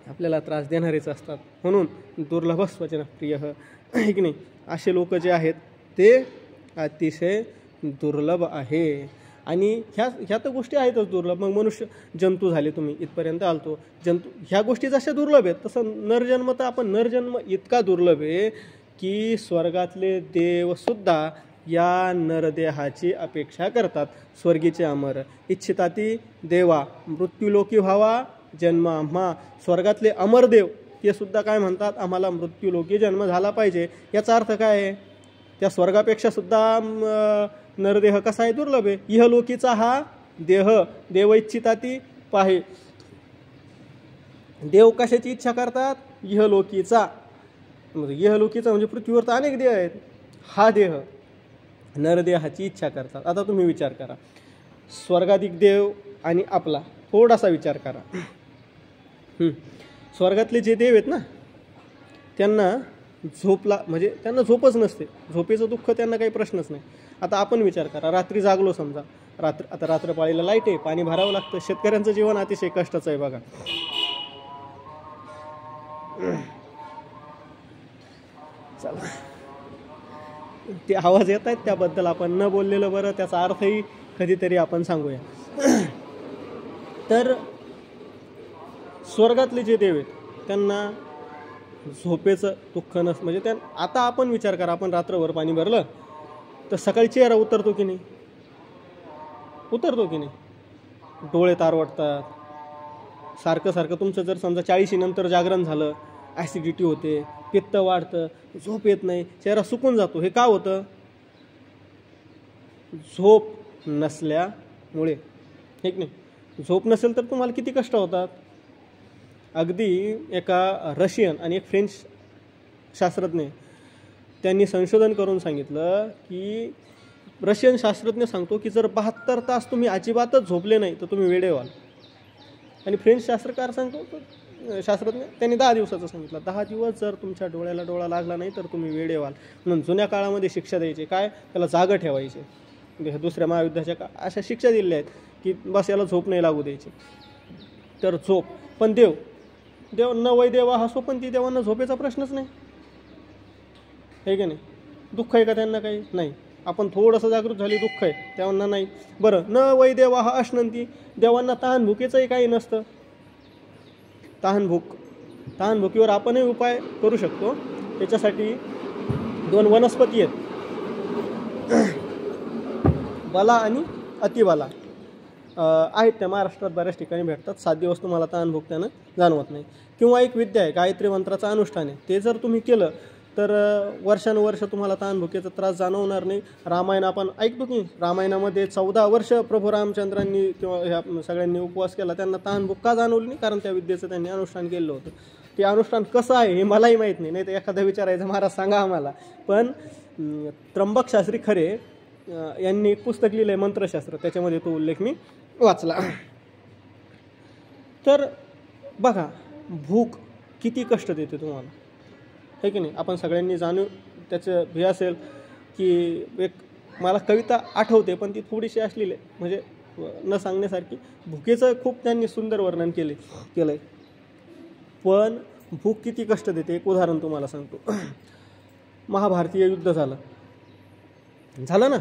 आपल्याला त्रास देणारेच असतात. म्हणून दुर्लभ स्वजन प्रिय आहे की नाही, असे लोक जे आहेत ते अतिशय दुर्लभ आहे. आणि ह्या तर गोष्टी आहेतच दुर्लभ. मग मनुष्य जंतू झाले, तुम्ही इथपर्यंत आलतो. जंतू ह्या गोष्टी जशा दुर्लभ आहेत तसं नरजन्म तर आपण नरजन्म इतका दुर्लभ आहे की स्वर्गातले देवसुद्धा या नरदेहाची अपेक्षा करतात. स्वर्गीचे अमर इच्छिताती देवा मृत्यूलोकी व्हावा जन्म आम्हा. स्वर्गातले अमरदेव ते सुद्धा काय म्हणतात, आम्हाला मृत्यूलोकी जन्म झाला पाहिजे. याचा अर्थ काय आहे, त्या स्वर्गापेक्षा सुद्धा नरदेह कसा आहे, दुर्लभ आहे. इहलोकीचा हा देह देव इच्छिताती पाहे. देव कशाची इच्छा करतात, इहलोकीचा. इहलोकीचा म्हणजे पृथ्वीवर तर अनेक देह आहेत, हा देह नरदेहाची इच्छा करतात. आता तुम्ही विचार करा, स्वर्गाधिक देव आणि आपला थोडासा विचार करा. स्वर्गातले जे देव आहेत ना त्यांना झोपला म्हणजे त्यांना झोपच नसते, झोपेचं दुःख त्यांना काही प्रश्नच नाही. आता आपण विचार करा, रात्री जागलो समजा, आता रात्रपाळीला लाईट आहे, पाणी भरावं लागतं. शेतकऱ्यांचं जीवन अतिशय कष्टाचं आहे बघा. चला, ते आवाज येत आहेत त्याबद्दल आपण न बोललेलं बरं, त्याचा अर्थही कधीतरी आपण सांगूया. तर स्वर्गातले जे देव आहेत त्यांना झोपेचं दुःख म्हणजे आता आपण विचार करा, आपण रात्रभर पाणी भरलं तर सकाळी चेहरा उतरतो की नाही, उतरतो की नाही, डोळे तारवटतात सारखं. तुमचं जर समजा 40 नंतर जागरण झालं, ॲसिडिटी होते, पित्त वाढतं, झोप येत नाही, चेहरा सुकून जातो. हे का होतं, झोप नसल्यामुळे. हे की नाही, झोप नसेल तर तुम्हाला किती कष्ट होतात. अगदी एका रशियन आणि एक फ्रेंच शास्त्रज्ञ त्यांनी संशोधन करून सांगितलं की, रशियन शास्त्रज्ञ सांगतो की जर 72 तास तुम्ही अजिबातच झोपले नाही तर तुम्ही वेडे व्हाल. आणि फ्रेंच शास्त्रकार शास्त्रज्ञ त्यांनी 10 दिवसाचं सांगितलं. 10 दिवस जर तुमच्या डोळ्याला डोळा लागला नाही तर तुम्ही वेडे व्हाल. म्हणून जुन्या काळामध्ये शिक्षा द्यायची, काय, त्याला जागं ठेवायचे. दुसऱ्या महायुद्धाच्या अशा शिक्षा दिल्या आहेत की बस याला झोप नाही लागू द्यायची. तर झोप. पण देव न वै देवा हसो, पण ती देवांना झोपेचा प्रश्नच नाही. हे की नाही, दुःख आहे का त्यांना, काही नाही. आपण थोडंसं जागृत झाली, दुःख आहे तेव्हा नाही. बरं, न वै देवा हा अश्नंती, देवांना तहान भुकेचंही काही नसतं. तहानभुकीवर आपणही उपाय करू शकतो. त्याच्यासाठी 2 वनस्पती आहेत, बला आणि अतिबला आहेत. त्या महाराष्ट्रात बऱ्याच ठिकाणी भेटतात. 7 दिवस तुम्हाला तहानभूक त्यानं जाणवत नाही. किंवा एक विद्या आहे, गायत्री मंत्राचं अनुष्ठान आहे. ते जर तुम्ही केलं तर वर्षानुवर्ष तुम्हाला तहानभुकेचा त्रास जाणवणार नाही. रामायण आपण ऐकतो की, रामायणामध्ये 14 वर्ष प्रभू रामचंद्रांनी किंवा ह्या सगळ्यांनी उपवास केला, त्यांना तहानभूक का जाणवली नाही, कारण त्या विद्येचं त्यांनी अनुष्ठान केलं होतं. ते अनुष्ठान कसं आहे हे मलाही माहीत नाही, तर एखादा विचारायचं, महाराज सांगा आम्हाला. पण त्र्यंबक शास्त्री खरे यांनी एक पुस्तक लिहिलं आहे मंत्रशास्त्र, त्याच्यामध्ये तो उल्लेख मी वाचला. तर बघा, भूक किती कष्ट देते तुम्हाला, है की नाही. आपण सगळ्यांनी जाणून त्याचं हे असेल की, एक मला कविता आठवते पण ती थोडीशी असलेली म्हणजे न सांगण्यासारखी. भुकेचं खूप त्यांनी सुंदर वर्णन केलं आहे. पण भूक किती कष्ट देते, एक उदाहरण तुम्हाला सांगतो. महाभारतीय युद्ध झालं ना,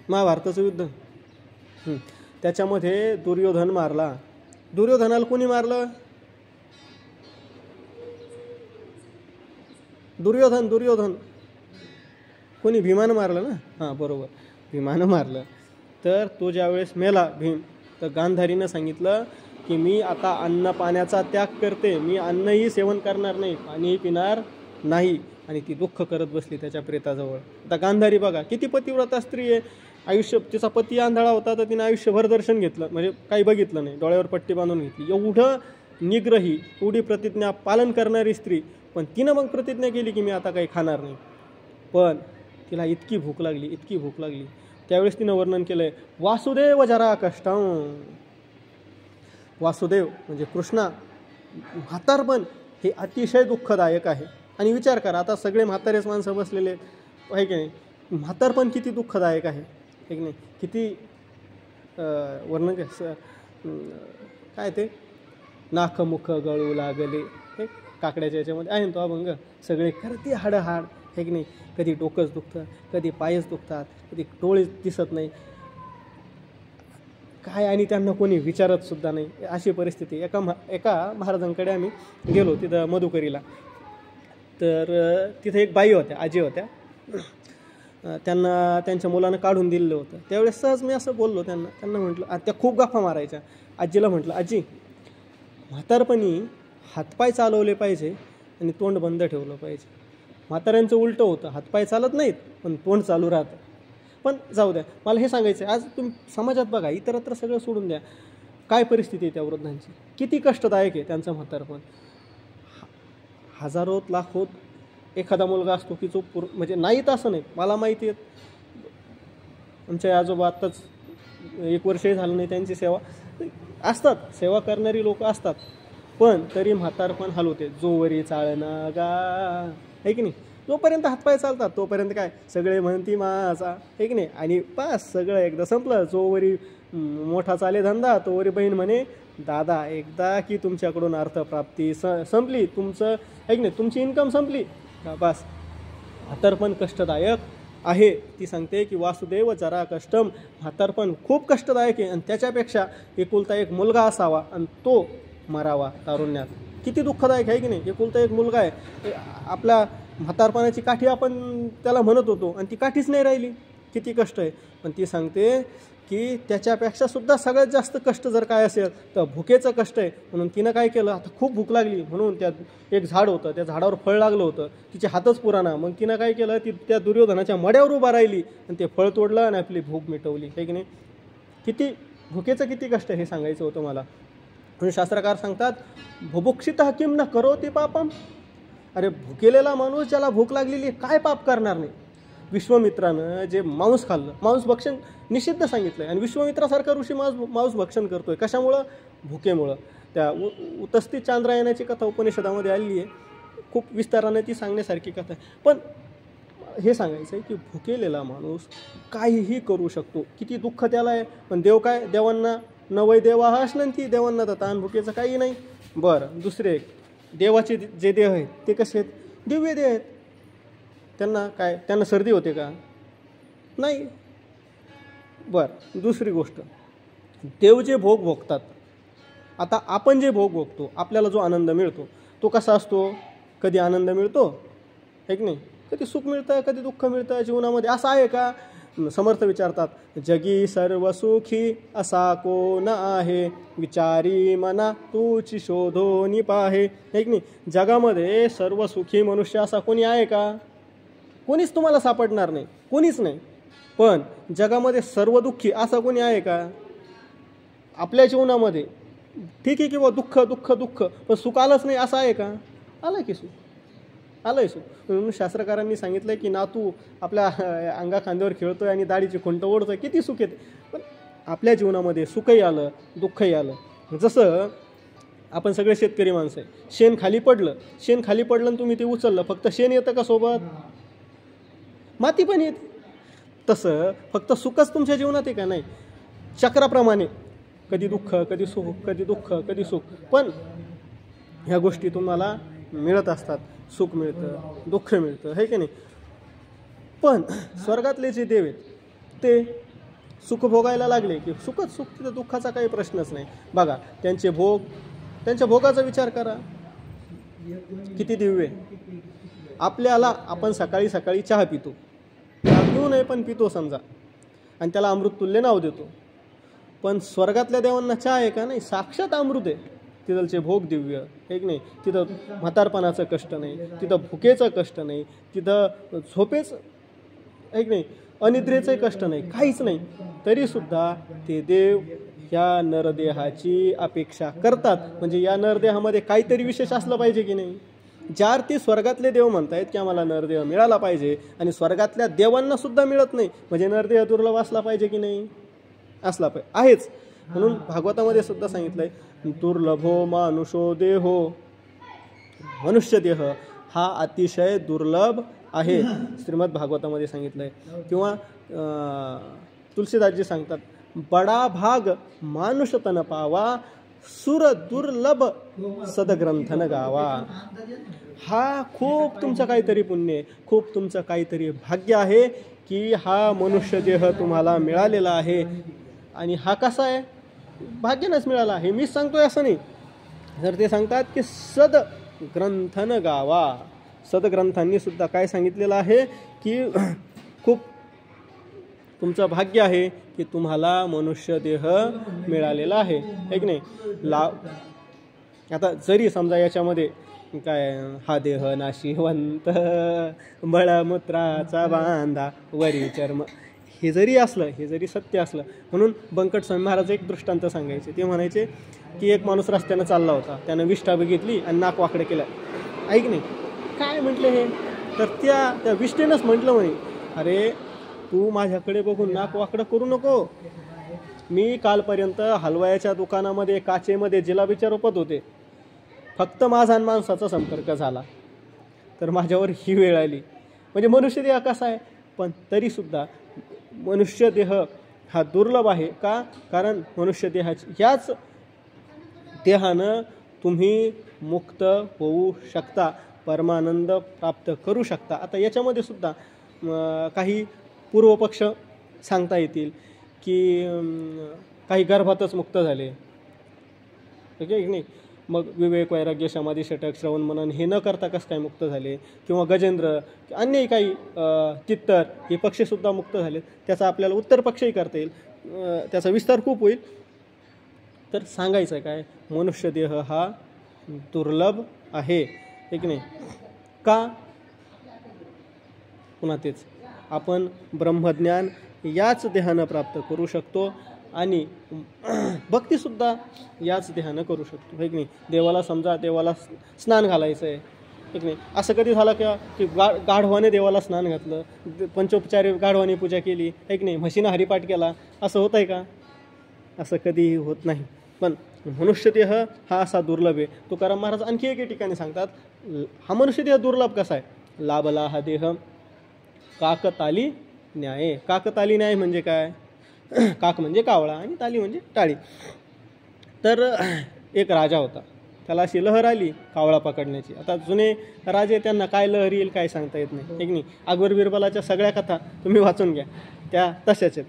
महाभारताचं युद्ध. त्याच्यामध्ये दुर्योधन मारला. दुर्योधनाला कोणी मारलं, दुर्योधन कोणी, भीमानं मारलं ना. हां बरोबर, भीमानं मारलं. तर तो ज्यावेळेस मेला भीम, तर गांधारीनं सांगितलं की मी आता अन्न पाण्याचा त्याग करते, मी अन्नही सेवन करणार नाही, पाणीही पिणार नाही. आणि ती दुःख करत बसली त्याच्या प्रेताजवळ. आता गांधारी बघा किती पतिव्रता स्त्री आहे. आयुष्य, तिचा पती आंधळा होता तर तिने आयुष्यभर दर्शन घेतलं, म्हणजे काही बघितलं नाही, डोळ्यावर पट्टी बांधून घेतली. एवढं निग्रही, एवढी प्रतिज्ञा पालन करणारी स्त्री. पण तिनं मग प्रतिज्ञा केली की मी आता काही खाणार नाही. पण तिला इतकी भूक लागली. त्यावेळेस तिनं वर्णन केलं आहे, वासुदेव जरा कष्टं. वासुदेव म्हणजे कृष्णा, म्हातारपण हे अतिशय दुःखदायक आहे. आणि विचार करा, आता सगळे म्हातारेच माणसं बसलेले आहे की नाही, म्हातारपण किती दुःखदायक आहे, एक नाही किती वर्णन काय ते नाक मुख गळू लागले, हे काकड्याच्या याच्यामध्ये आहे ना तो अभंग. सगळे करते हाडहाड, हे की नाही. कधी डोकंच दुखतं, कधी पायच दुखतात, कधी डोळे दिसत नाही काय, आणि त्यांना कोणी विचारत सुद्धा नाही, अशी परिस्थिती. एका महाराजांकडे आम्ही गेलो तिथं मधुकरीला. तर तिथे एक बाई होत्या, आजी होत्या. त्यांना त्यांच्या मुलानं काढून दिलेलं होतं. त्यावेळेस सहज मी असं बोललो त्यांना म्हटलं, त्या खूप गप्पा मारायच्या. आजीला म्हटलं, आजी म्हातारपणी हातपाय चालवले पाहिजे आणि तोंड बंद ठेवलं पाहिजे. म्हाताऱ्यांचं उलटं होतं, हातपाय चालत नाहीत पण तोंड चालू राहतं. पण जाऊ द्या, मला हे सांगायचं आहे, आज तुम्ही समाजात बघा, इतरत्र सगळं सोडून द्या, काय परिस्थिती आहे त्या वृद्धांची, किती कष्टदायक आहे त्यांचं म्हातारपण. हजारोत लाखोत एखादा मुलगा असतो की जो म्हणजे नाहीत असं नाही, मला माहिती आहे. आमच्या आजोबा आत्ताच 1 वर्षही झालं नाही, त्यांची सेवा असतात, सेवा करणारी लोक असतात, पण तरी म्हातारपण हलवते. जोवरी चाळणा गा, आहे की नाही. जोपर्यंत हातपाय चालतात तोपर्यंत काय सगळे म्हणती माझा, आहे की नाही. आणि पास सगळं एकदा संपलं, जोवरी मोठा चाले धंदा तोवरी बहीण म्हणे दादा, एकदा की तुमच्याकडून अर्थप्राप्ती संपली, तुमचं आहे की नाही, तुमची इन्कम संपली बस. म्हातारपण कष्टदायक आहे. ती सांगते की वासुदेव जरा कष्टम, म्हातारपण खूप कष्टदायक आहे. आणि त्याच्यापेक्षा एकुलता एक मुलगा असावा आणि तो मरावा तारुण्यात, किती दुःखदायक आहे की नाही. एकुलता एक मुलगा आहे, आपल्या म्हातारपणाची काठी आपण त्याला म्हणत होतो आणि ती काठीच नाही राहिली, किती कष्ट आहे. पण ती सांगते की त्याच्यापेक्षा सुद्धा सगळ्यात जास्त कष्ट जर काय असेल तर भुकेचं कष्ट आहे. म्हणून तिनं काय केलं, आता खूप भूक लागली म्हणून त्यात एक झाड होतं, त्या झाडावर फळ लागलं होतं, तिचे हातच पुराणा. मग तिनं काय केलं, ती त्या दुर्योधनाच्या मड्यावर उभा राहिली आणि ते फळ तोडलं आणि आपली भूक मिटवली, आहे की नाही. किती भुकेचं किती कष्ट हे सांगायचं होतं मला. म्हणजे शास्त्रकार सांगतात, भुभुक्षित किम न करोति पापम. अरे भुकेलेला माणूस, ज्याला भूक लागलेली काय पाप करणार नाही. विश्वामित्रानं जे मांस खाल्लं, मांस भक्षण निषिद्ध सांगितलं आहे, आणि विश्वामित्रासारखा ऋषी मांस भक्षण करतोय, कशामुळं, भुकेमुळं. त्या उत्स्थित चांद्रायणाची कथा उपनिषदामध्ये आलेली आहे, खूप विस्ताराने ती सांगण्यासारखी कथा आहे. पण हे सांगायचं आहे की भुकेलेला माणूस काहीही करू शकतो, किती दुःख त्याला आहे. पण देव काय, देवांना नवय देवा हा असणंती, देवांना तर ताण भुकेचं काही नाही. बरं, दुसरे देवाचे जे देव आहेत ते कसे आहेत, दिव्य देव आहेत. त्यांना काय, त्यांना सर्दी होते का, नाही. बरं, दुसरी गोष्ट, देव जे भोग भोगतात, आता आपण जे भोग भोगतो, आपल्याला जो आनंद मिळतो तो कसा असतो, कधी आनंद मिळतो, है की नाही, कधी सुख मिळतं, कधी दुःख मिळतं जीवनामध्ये. असं आहे का. समर्थ विचारतात, जगी सर्व सुखी असा कोण आहे, विचारी मना तूची शोधोनी पाहे, है की नाही. जगामध्ये सर्व सुखी मनुष्य असा कोणी आहे का, कोणीच तुम्हाला सापडणार नाही, कोणीच नाही. पण जगामध्ये सर्व दुःखी असा कोणी आहे का. आपल्या जीवनामध्ये ठीक आहे किंवा दुःख दुःख दुःख, पण सुख आलंच नाही असं आहे का, आलं की सुख, आलंय सुख. म्हणून शास्त्रकारांनी सांगितलं की नातू आपल्या अंगा खांद्यावर खेळतोय आणि दाढीची खुंट ओढतोय, किती सुख येते. पण आपल्या जीवनामध्ये सुखही आलं, दुःखही आलं. जसं आपण सगळे शेतकरी माणसं आहे, शेण खाली पडलं आणि तुम्ही ते उचललं, फक्त शेण येतं का सोबत, माती पण येते. तसं फक्त सुखच तुमच्या जीवनात आहे का, नाही. चक्राप्रमाणे कधी दुःख कधी सुख, कधी दुःख कधी सुख, पण ह्या गोष्टी तुम्हाला मिळत असतात. सुख मिळतं, दुःख मिळतं, है की नाही. पण स्वर्गातले जे देव आहेत ते सुख भोगायला लागले की सुखच सुख, तिथं दुःखाचा काही प्रश्नच नाही. बघा त्यांचे भोग, त्यांच्या भोगाचा विचार करा, किती दिव्य. आपल्याला, आपण सकाळी सकाळी चहा पितो, चहा पिऊ नये पण पितो समजा, आणि त्याला अमृततुल्य नाव देतो. पण स्वर्गातल्या देवांना चहा आहे का, नाही, साक्षात अमृत आहे. तिथलचे भोग दिव्य, आहे की नाही. तिथं म्हातारपणाचं कष्ट नाही, तिथं भुकेचं कष्ट नाही, तिथं झोपेच, आहे की नाही, अनिद्रेचंही कष्ट नाही, काहीच नाही. तरीसुद्धा ते देव या नरदेहाची अपेक्षा करतात. म्हणजे या नरदेहामध्ये काहीतरी विशेष असलं पाहिजे की नाही. ज्या अर्थी स्वर्गातले देव म्हणतायत की आम्हाला नरदेह मिळाला पाहिजे, आणि स्वर्गातल्या देवांना सुद्धा मिळत नाही, म्हणजे नरदेह दुर्लभ असला पाहिजे की नाही, असला पाहिजे, आहेच. म्हणून भागवतामध्ये सुद्धा सांगितलंय, दुर्लभो मानुषो देहो, मनुष्य देह हा अतिशय दुर्लभ आहे, श्रीमद भागवतामध्ये सांगितलं आहे. किंवा तुलसीदासजी सांगतात, बडा भाग मानुष तन पावा, सुर दुर्लभ सदग्रंथन गावा. हा खूप तुमचं काहीतरी पुण्य आहे, खूप तुमचं काहीतरी भाग्य आहे की हा मनुष्य देह तुम्हाला मिळालेला आहे. आणि हा कसा आहे, भाग्यानंच मिळाला. हे मीच सांगतोय असं नाही. तर ते सांगतात की सदग्रंथन गावा. सदग्रंथांनी सुद्धा काय सांगितलेलं आहे की खूप तुमचं भाग्य आहे की तुम्हाला मनुष्य देह मिळालेला आहे, है की नाही. आता जरी समजा याच्यामध्ये काय, हा देह नाशिवंत बळमूत्राचा बांधा वरी चर्म, हे जरी असलं, हे जरी सत्य असलं, म्हणून बंकट स्वामी महाराज एक दृष्टांत सांगायचे. ते म्हणायचे की एक माणूस रस्त्यानं चालला होता, त्यानं विष्ठा बघितली आणि नाक वाकडं केलं. ऐक नाही काय म्हटलं हे, तर त्या विष्ठेनंच म्हटलं म्हणे, अरे तू माझ्याकडे बघून नाक वाकडं करू नको. मी कालपर्यंत हलवायाच्या दुकानामध्ये काचेमध्ये जिलाबीच्या रोपत होते, फक्त माझा आणि माणसाचा संपर्क झाला तर माझ्यावर ही वेळ आली. म्हणजे मनुष्यदेह कसा आहे, पण तरीसुद्धा मनुष्यदेह हा दुर्लभ आहे. का? कारण मनुष्यदेहाची ह्याच देहानं तुम्ही मुक्त होऊ शकता, परमानंद प्राप्त करू शकता. आता याच्यामध्ये सुद्धा काही पूर्वपक्ष सांगता येतील की काही गर्भातच मुक्त झाले, ठीक आहे की नाही. मग विवेक, वैराग्य, समाधी, षटक, श्रवण, मनन हे न करता कसं काय मुक्त झाले, किंवा गजेंद्र, अन्य काही चित्तर हे पक्षीसुद्धा मुक्त झाले. त्याचा आपल्याला उत्तर पक्षही करता येईल, त्याचा विस्तार खूप होईल. तर सांगायचं काय, मनुष्यदेह हा दुर्लभ आहे, ठीक नाही. का? पुन्हा तेच, आपण ब्रह्मज्ञान याच देहानं प्राप्त करू शकतो आणि भक्तीसुद्धा याच देहानं करू शकतो, है की नाही. देवाला समजा देवाला स्नान घालायचं आहे, ठीक नाही. असं कधी झालं का की गाढवाने देवाला स्नान घातलं, पंचोपचारी गाढवाने पूजा केली, है की नाही, म्हशीनं हरिपाठ केला, असं होत आहे का? असं कधीही होत नाही. पण मनुष्यदेह हा असा दुर्लभ आहे. तुकाराम महाराज आणखी एके ठिकाणी सांगतात, हा मनुष्यदेह दुर्लभ कसा आहे. लाभला हा देह काकताली न्याय. काकताली न्याय म्हणजे काय? काक म्हणजे कावळा आणि ताली म्हणजे टाळी. तर एक राजा होता, त्याला अशी लहर आली कावळा पकडण्याची. आता जुने राजे, त्यांना काय लहर येईल काय सांगता येत नाही, ठीक नाही. अकबर बिरबलाच्या सगळ्या कथा तुम्ही वाचून घ्या, त्या तशाच आहेत.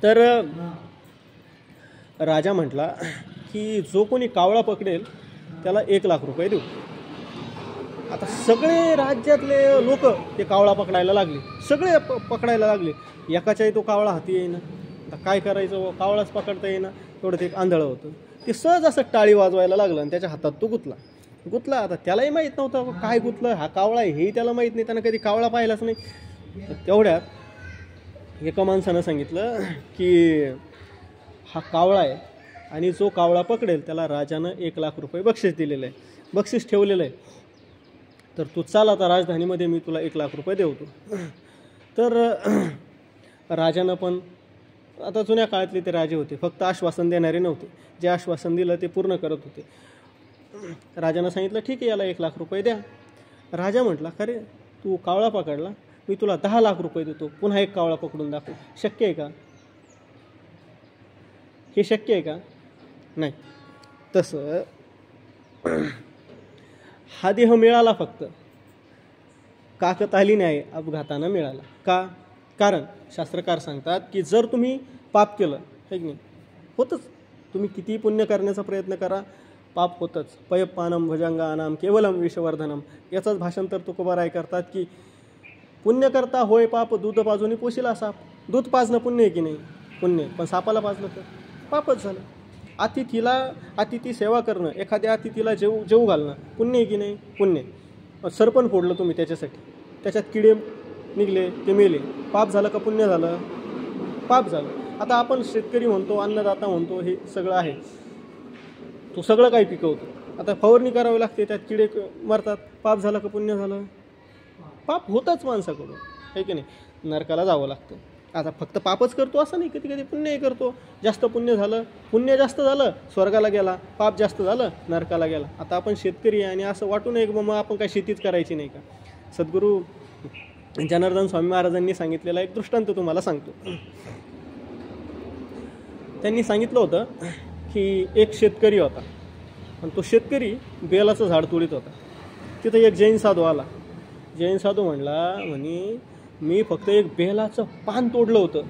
तर राजा म्हटला की जो कोणी कावळा पकडेल त्याला 1,00,000 रुपये देऊ. आता सगळे राज्यातले लोक ते कावळा पकडायला लागले, सगळे पकडायला लागले. एकाच्याही तो कावळा हाती येईना. आता काय करायचं, कावळाच पकडता येईना. तेवढं ते एक आंधळं होतं, ते सहज असं टाळी वाजवायला लागलं आणि त्याच्या हातात तो गुतला. आता त्यालाही माहीत नव्हतं काय गुतलं, हा कावळा आहे हेही त्याला माहीत नाही, त्यानं कधी कावळा पाहिलाच नाही. तेवढ्यात एका माणसानं सांगितलं की हा कावळा आहे आणि जो कावळा पकडेल त्याला राजानं 1,00,000 रुपये बक्षीस दिलेलं आहे, बक्षीस ठेवलेलं आहे. तर तू चाल आता राजधानीमध्ये, मी तुला 1,00,000 रुपये देवतो. तर राजानं पण, आता जुन्या काळातले ते राजे होते, फक्त आश्वासन देणारे नव्हते, जे आश्वासन दिलं ते पूर्ण करत होते. राजानं सांगितलं ठीक आहे, याला 1,00,000 रुपये द्या. राजा म्हटला, खरे तू कावळा पकडला, मी तुला 10,00,000 रुपये देतो, पुन्हा एक कावळा पकडून दाखव. शक्य आहे का? हे शक्य आहे का? नाही. तसं हा देह मिळाला फक्त काकताली न्याय, अपघातानं मिळाला. का? कारण शास्त्रकार सांगतात की जर तुम्ही पाप केलं, है की नाही, होतच. तुम्ही कितीही पुण्य करण्याचा प्रयत्न करा, पाप होतच. पयपानम भुजंगानाम केवलम विषवर्धनम. याचंच भाषांतर तुकोबाराय करतात की पुण्य करता होय पाप, दूध पाजून पोशिला साप. दूध पाजणं पुण्य आहे की नाही? पुण्य. पण सापाला पाजलं तर पापच झालं. अतिथी सेवा करणं, एखाद्या अतिथीला जेवू घालणं पुण्य आहे की नाही? पुण्य. सरपण फोडलं तुम्ही त्याच्यासाठी, त्याच्यात किडे निघले, ते मेले, पाप झालं का पुण्य झालं? पाप झालं. आता आपण शेतकरी म्हणतो, अन्नदाता म्हणतो, हे सगळं आहे, तो सगळं काही पिकवतो. आता फवारणी करावी लागते, त्यात किडे मरतात, पाप झालं का पुण्य झालं? पाप होतच माणसाकडून, आहे की नाही? नरकाला जावं लागतं. आता फक्त पापच करतो असं नाही, कधी कधी पुण्यही करतो. जास्त पुण्य झालं, पुण्य जास्त झालं स्वर्गाला गेला, पाप जास्त झालं नरकाला गेला. आता आपण शेतकरी आहे आणि असं वाटू नये की मग आपण काय शेतीच करायची नाही का. सद्गुरू जनार्दन स्वामी महाराजांनी सांगितलेला एक दृष्टांत तुम्हाला सांगतो. त्यांनी सांगितलं होतं की एक शेतकरी होता आणि तो शेतकरी बेलाचं झाड तोडीत होता. तिथं एक जैन साधू आला. जैन साधू म्हणे मी फक्त एक बेलाचं पान तोडलं होतं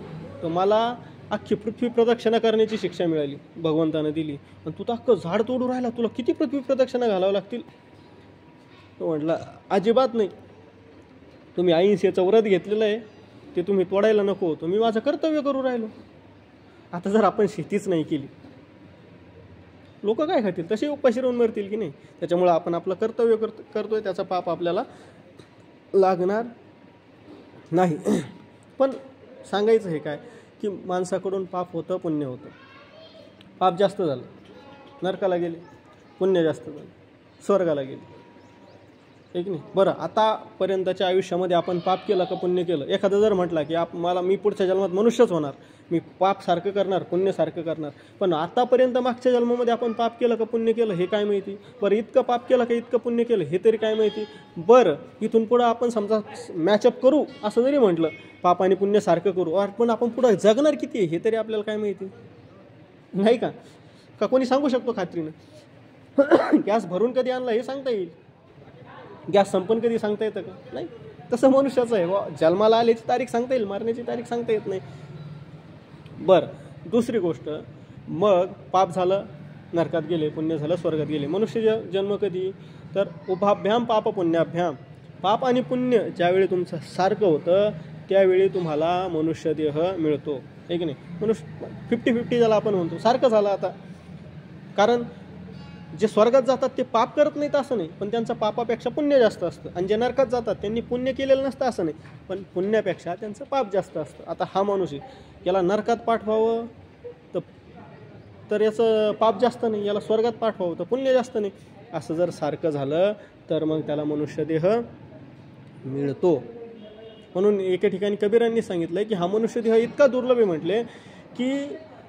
तर मला अख्खी पृथ्वी प्रदक्षिणा करण्याची शिक्षा मिळाली, भगवंतानं दिली. आणि तू तर अख्खं झाड तोडू राहिला, तुला किती पृथ्वी प्रदक्षिणा घालावं लागतील. तो म्हटला अजिबात नाही, तुम्ही अहिंसेचं व्रत घेतलेलं आहे ते तुम्ही तोडायला नको, तुम्ही माझं कर्तव्य करू राहिलो. आता जर आपण शेतीच नाही केली लोक काय खातील, तसे उपाशी राहून मरतील की नाही. त्याच्यामुळं आपण आपलं कर्तव्य करतोय त्याचा पाप आपल्याला लागणार नाही. पण सांगायचं हे काय की माणसाकडून पाप होतं, पुण्य होतं. पाप जास्त झालं नरकाला गेले, पुण्य जास्त झालं स्वर्गाला गेले, ठीक नाही. बरं, आतापर्यंतच्या आयुष्यामध्ये आपण पाप केलं का पुण्य केलं. एखादा जर म्हटला की मी पुढच्या जन्मात मनुष्यच होणार, मी पाप सारखं करणार पुण्य सारखं करणार, पण आतापर्यंत मागच्या जन्मामध्ये आपण पाप केलं का पुण्य केलं हे काय माहिती. बरं, इतकं पाप केलं का इतकं पुण्य केलं हे तरी काय माहिती. बरं, इथून पुढं आपण समजा मॅचअप करू असं जरी म्हटलं, पाप आणि पुण्य सारखं करू, पण आपण पुढं जगणार किती आहे हे तरी आपल्याला काय माहिती नाही का कोणी सांगू शकतो खात्रीनं. गॅस भरून कधी आणला हे सांगता येईल, गॅस संपन कधी सांगता येतं का नाही. तसं मनुष्याचं आहे, जन्माला आल्याची तारीख सांगता येईल, मरण्याची तारीख सांगता येत नाही. बरं, दुसरी गोष्ट, मग पाप झालं नरकात गेले, पुण्य झालं स्वर्गात गेले. मनुष्य जन्म कधी तर उभाभ्याम पाप पुण्याभ्याम, पाप आणि पुण्य ज्यावेळी तुमचं सारखं होतं त्यावेळी तुम्हाला मनुष्य देह मिळतो, आहे की नाही. मनुष्य 50-50 ज्याला आपण म्हणतो सारखं झालं आता. कारण जे स्वर्गात जातात ते पाप करत नाहीत असं नाही, पण त्यांचं पापापेक्षा पुण्य जास्त असतं. आणि जे नरकात जातात त्यांनी पुण्य केलेलं नसतं असं नाही, पण पुण्यापेक्षा त्यांचं पाप जास्त असतं. आता हा माणूस आहे, याला नरकात पाठवावं तर याचं पाप जास्त नाही, याला स्वर्गात पाठवावं तर पुण्य जास्त नाही. असं जर सारखं झालं तर मग त्याला मनुष्यदेह मिळतो. म्हणून एके ठिकाणी कबीरांनी सांगितलं की हा मनुष्यदेह इतका दुर्लभ आहे म्हटले की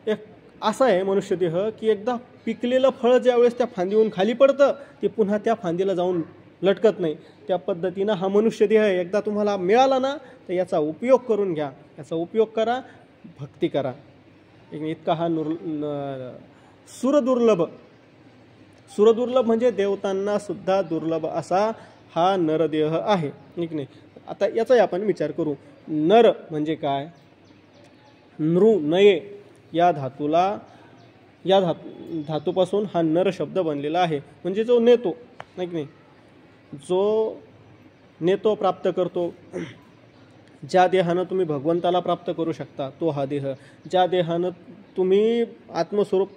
एक असा आहे मनुष्यदेह की एकदा पिकलेलं फळ ज्यावेळेस त्या फांदीहून खाली पडतं ते पुन्हा त्या फांदीला जाऊन लटकत नाही. त्या पद्धतीनं हा मनुष्यदेह एकदा तुम्हाला मिळाला ना तर याचा उपयोग करून घ्या, याचा उपयोग करा, भक्ती करा. इतका हा सुरदुर्लभ म्हणजे देवतांना सुद्धा दुर्लभ असा हा नरदेह आहे, ठीक नाही. आता याचाही आपण विचार करू. नर म्हणजे काय. नृ नये या धातूपासून हा नर शब्द बनलेला आहे, म्हणजे जो नेतो, नाही की नाही, जो नेतो प्राप्त करतो. ज्या देहानं तुम्ही भगवंताला प्राप्त करू शकता तो हा देह, ज्या देहानं तुम्ही आत्मस्वरूप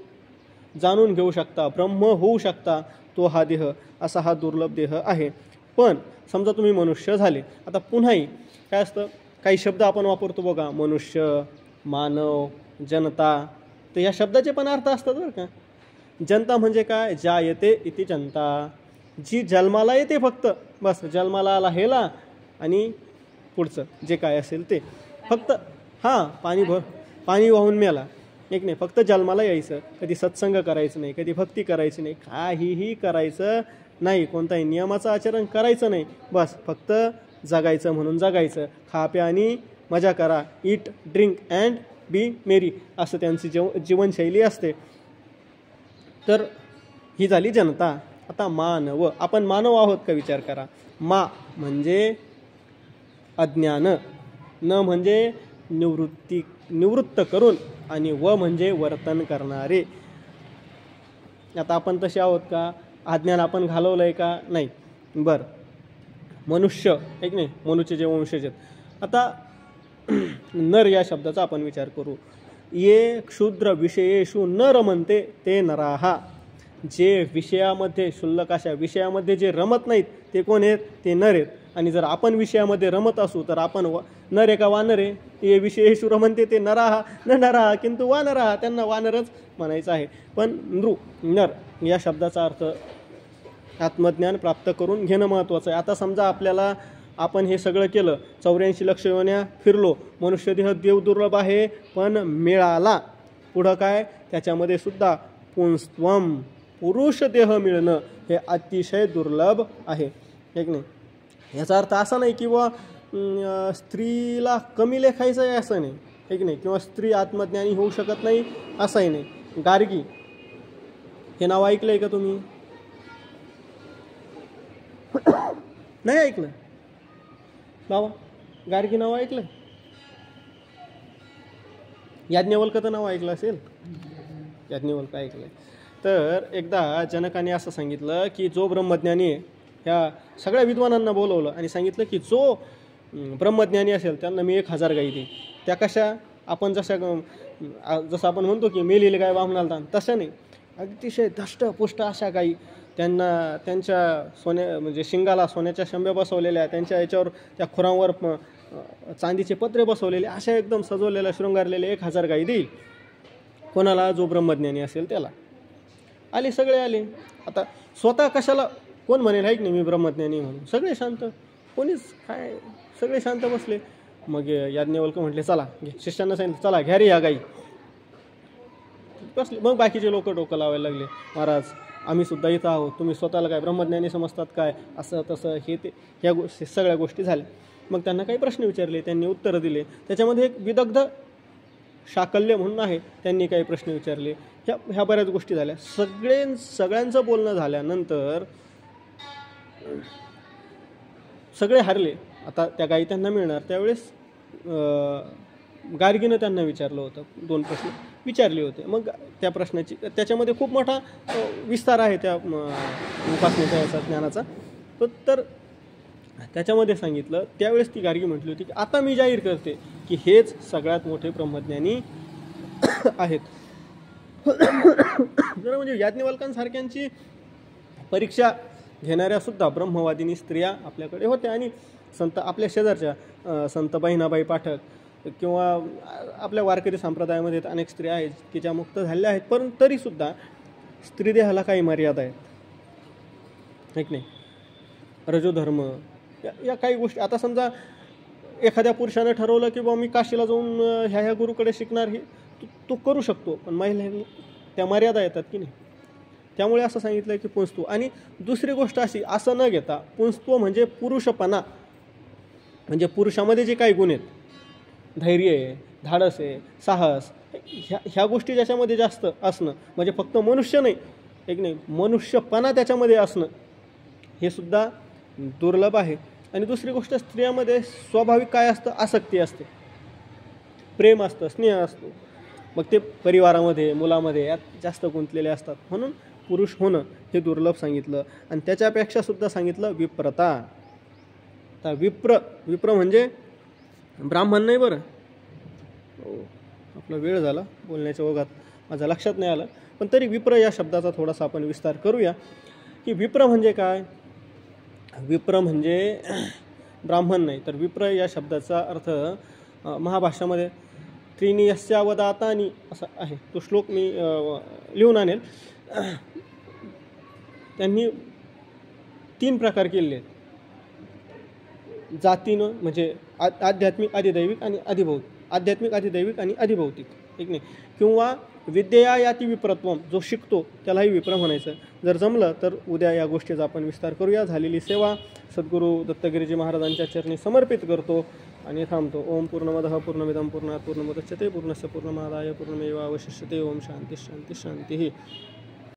जाणून घेऊ शकता, ब्रह्म होऊ शकता तो हा देह, असा हा दुर्लभ देह आहे. पण समजा तुम्ही मनुष्य झाले, आता पुन्हाही काय असतं, काही शब्द आपण वापरतो बघा, मनुष्य, मानव, जनता, तर या शब्दाचे पण अर्थ असतात बरं का. जनता म्हणजे काय, ज्या येते इति जनता, जी जन्माला येते फक्त, बस जन्माला आला हेला आणि पुढचं जे काय असेल ते फक्त. हां, पाणी वाहून मेला, एक नाही, फक्त जन्माला यायचं, कधी सत्संग करायचं नाही, कधी भक्ती करायची नाही, काहीही करायचं नाही, कोणताही नियमाचं आचरण करायचं नाही, बस फक्त जगायचं म्हणून जगायचं. खा प्या आणि मजा करा, ईट ड्रिंक अँड बी मेरी, असं त्यांची जीवनशैली असते. तर ही झाली जनता. आता मानव, आपण मानव आहोत का विचार करा. मा म्हणजे अज्ञान, न म्हणजे निवृत्त करून, आणि व म्हणजे वर्तन करणारे. आता आपण तसे आहोत का, अज्ञान आपण घालवलं आहे का नाही. बरं, मनुष्य एक नाही, मनुष्य जे वंशज आहेत. आता नर या शब्दाचा आपण विचार करू. ये क्षुद्र विषयेषु न रमन्ते ते नराहा, जे विषयामध्ये क्षुल्लक अशा विषयामध्ये जे रमत नाहीत ते कोण आहेत, ते नर आहेत. आणि जर आपण विषयामध्ये रमत असू तर आपण नर आहे का वानर आहे. ये विषयेषु रमन्ते ते नराहा न नराहा किंतु वानराहा, त्यांना वानरच म्हणायचं आहे. पण नर या शब्दाचा अर्थ आत्मज्ञान प्राप्त करून घेणं महत्त्वाचं आहे. आता समजा आपल्याला आपण हे सगळं केलं, 84 लक्ष योन्या फिरलो, मनुष्यदेह देव दुर्लभ आहे पण मिळाला. पुढं काय, त्याच्यामध्ये सुद्धा पुंस्त्वम पुरुष देह मिळणं हे अतिशय दुर्लभ आहे, एक नाही. याचा अर्थ असा नाही की बुवा स्त्रीला कमी लेखायचं आहे असं नाही, एक नाही, किंवा स्त्री आत्मज्ञानी होऊ शकत नाही असंही नाही. गार्गी हे नाव ऐकलंय का तुम्ही? नाही ऐकलं बाबा? गार्गी नाव ऐकलं? याज्ञवल्क्याचं नाव ऐकलं असेल, याज्ञवल्क्य ऐकलंय. तर एकदा जनकाने असं सांगितलं की जो ब्रह्मज्ञानी आहे, ह्या सगळ्या विद्वानांना बोलवलं आणि सांगितलं की जो ब्रह्मज्ञानी असेल त्यांना मी 1000 गायी देईन. त्या कशा, आपण जसं आपण म्हणतो की मेलेले गाय बामणाला दान, तसं नाही, अतिशय धष्टपुष्ट अशा गायी, त्यांना त्यांच्या म्हणजे शिंगाला सोन्याच्या शंभ्या बसवलेल्या, त्यांच्या याच्यावर त्या खुरांवर चांदीचे पत्रे बसवलेले, अशा एकदम सजवलेल्या शृंगारलेल्या 1000 गायी देईल. कोणाला? जो ब्रह्मज्ञानी असेल त्याला. आले, सगळे आले. आता स्वतः कशाला कोण म्हणेल आहे की नाही मी ब्रह्मज्ञानी म्हणून? सगळे शांत, कोणीच काय, सगळे शांत बसले. मग याज्ञवल्क्य म्हटले चला, शिष्यांना सांगितलं चला घ्या रे या गाई. बसले. मग बाकीचे लोक डोकं लावायला लागले, महाराज आम्ही सुद्धा इथं आहोत, तुम्ही स्वतःला काय ब्रह्मज्ञानी समजतात काय, असं तसं हे ते, ह्या सगळ्या गोष्टी झाल्या. मग त्यांना काही प्रश्न विचारले, त्यांनी उत्तरं दिले. त्याच्यामध्ये एक विदग्ध शाकल्य म्हणून आहे, त्यांनी काही प्रश्न विचारले. ह्या बऱ्याच गोष्टी झाल्या. सगळ्यांचं बोलणं झाल्यानंतर सगळे हारले. आता त्या गायी त्यांना मिळणार. त्यावेळेस गार्गीनं त्यांना विचारलं होतं, 2 प्रश्न विचारले होते. मग त्या प्रश्नाची त्याच्यामध्ये खूप मोठा विस्तार आहे त्या उपासनेचा याचा ज्ञानाचा. तर त्याच्यामध्ये सांगितलं, त्यावेळेस ती गार्गी म्हटली होती की आता मी जाहीर करते की हेच सगळ्यात मोठे ब्रह्मज्ञानी आहेत. जर म्हणजे याज्ञवल्क्यांसारख्यांची परीक्षा घेणाऱ्यासुद्धा ब्रह्मवादिनी स्त्रिया आपल्याकडे होत्या. आणि संत आपल्या शेजारच्या संत बहिणाबाई पाठक किंवा आपल्या वारकरी संप्रदायामध्ये अनेक स्त्रिया आहेत की ज्या मुक्त झालेल्या आहेत, पण तरीसुद्धा स्त्रीदेहाला काही मर्यादा आहेत, ठीक नाही. रजोधर्म या काही गोष्टी. आता समजा एखाद्या पुरुषानं ठरवलं की बाबा मी काशीला जाऊन ह्या गुरुकडे शिकणार, हे तो करू शकतो, पण महिलांनी त्या मर्यादा येतात की नाही. त्यामुळे असं सांगितलं की पुंस्त्व. आणि दुसरी गोष्ट अशी, असं न घेता पुंस्त्व म्हणजे पुरुषपणा, म्हणजे पुरुषामध्ये जे काही गुण आहेत, धैर्य आहे, धाडस आहे, साहस, ह्या गोष्टी ज्याच्यामध्ये जास्त असणं, म्हणजे फक्त मनुष्य नाही, एक नाही, मनुष्यपणा त्याच्यामध्ये असणं हे सुद्धा दुर्लभ आहे. आणि दुसरी गोष्ट, स्त्रियामध्ये स्वाभाविक काय असतं, आसक्ती असते, प्रेम असतं, स्नेह असतो. मग ते परिवारामध्ये, मुलामध्ये यात जास्त गुंतलेले असतात. म्हणून पुरुष होणं हे दुर्लभ सांगितलं. आणि त्याच्यापेक्षा सुद्धा सांगितलं विप्रता. आता विप्र म्हणजे ब्राह्मण नाही बरं. आपला वेळ झाला बोलण्याच्या ओघात, माझ्या लक्षात नाही आलं, पण तरी विप्र या शब्दाचा थोडासा आपण विस्तार करूया की विप्र म्हणजे काय. विप्र म्हणजे ब्राह्मण नाही, तर विप्र या शब्दाचा अर्थ महाभाष्यामध्ये त्रीणी यस्यावदातानी असा आहे. तो श्लोक मी लिहून आणेल. त्यांनी 3 प्रकार केलेले आहेत. जातीनं म्हणजे आध्यात्मिक, अधिदैविक आणि अधिभौतिक. आध्यात्मिक, अधिदैविक आणि अधिभौतिक, ठीक नाही. किंवा विद्यया याती विप्रत्वम, जो शिकतो त्यालाही विप्र म्हणायचं. जर जमलं तर उद्या या गोष्टीचा आपण विस्तार करूया. झालेली सेवा सद्गुरू दत्तगिरीजी महाराजांच्या चरणी समर्पित करतो आणि थांबतो. ओम पूर्णमदः पूर्णमिदं पूर्णात् पूर्णमुदच्यते पूर्णस्य पूर्णमादाय पूर्णमेवावशिष्यते. ओम शांती शांती शांती.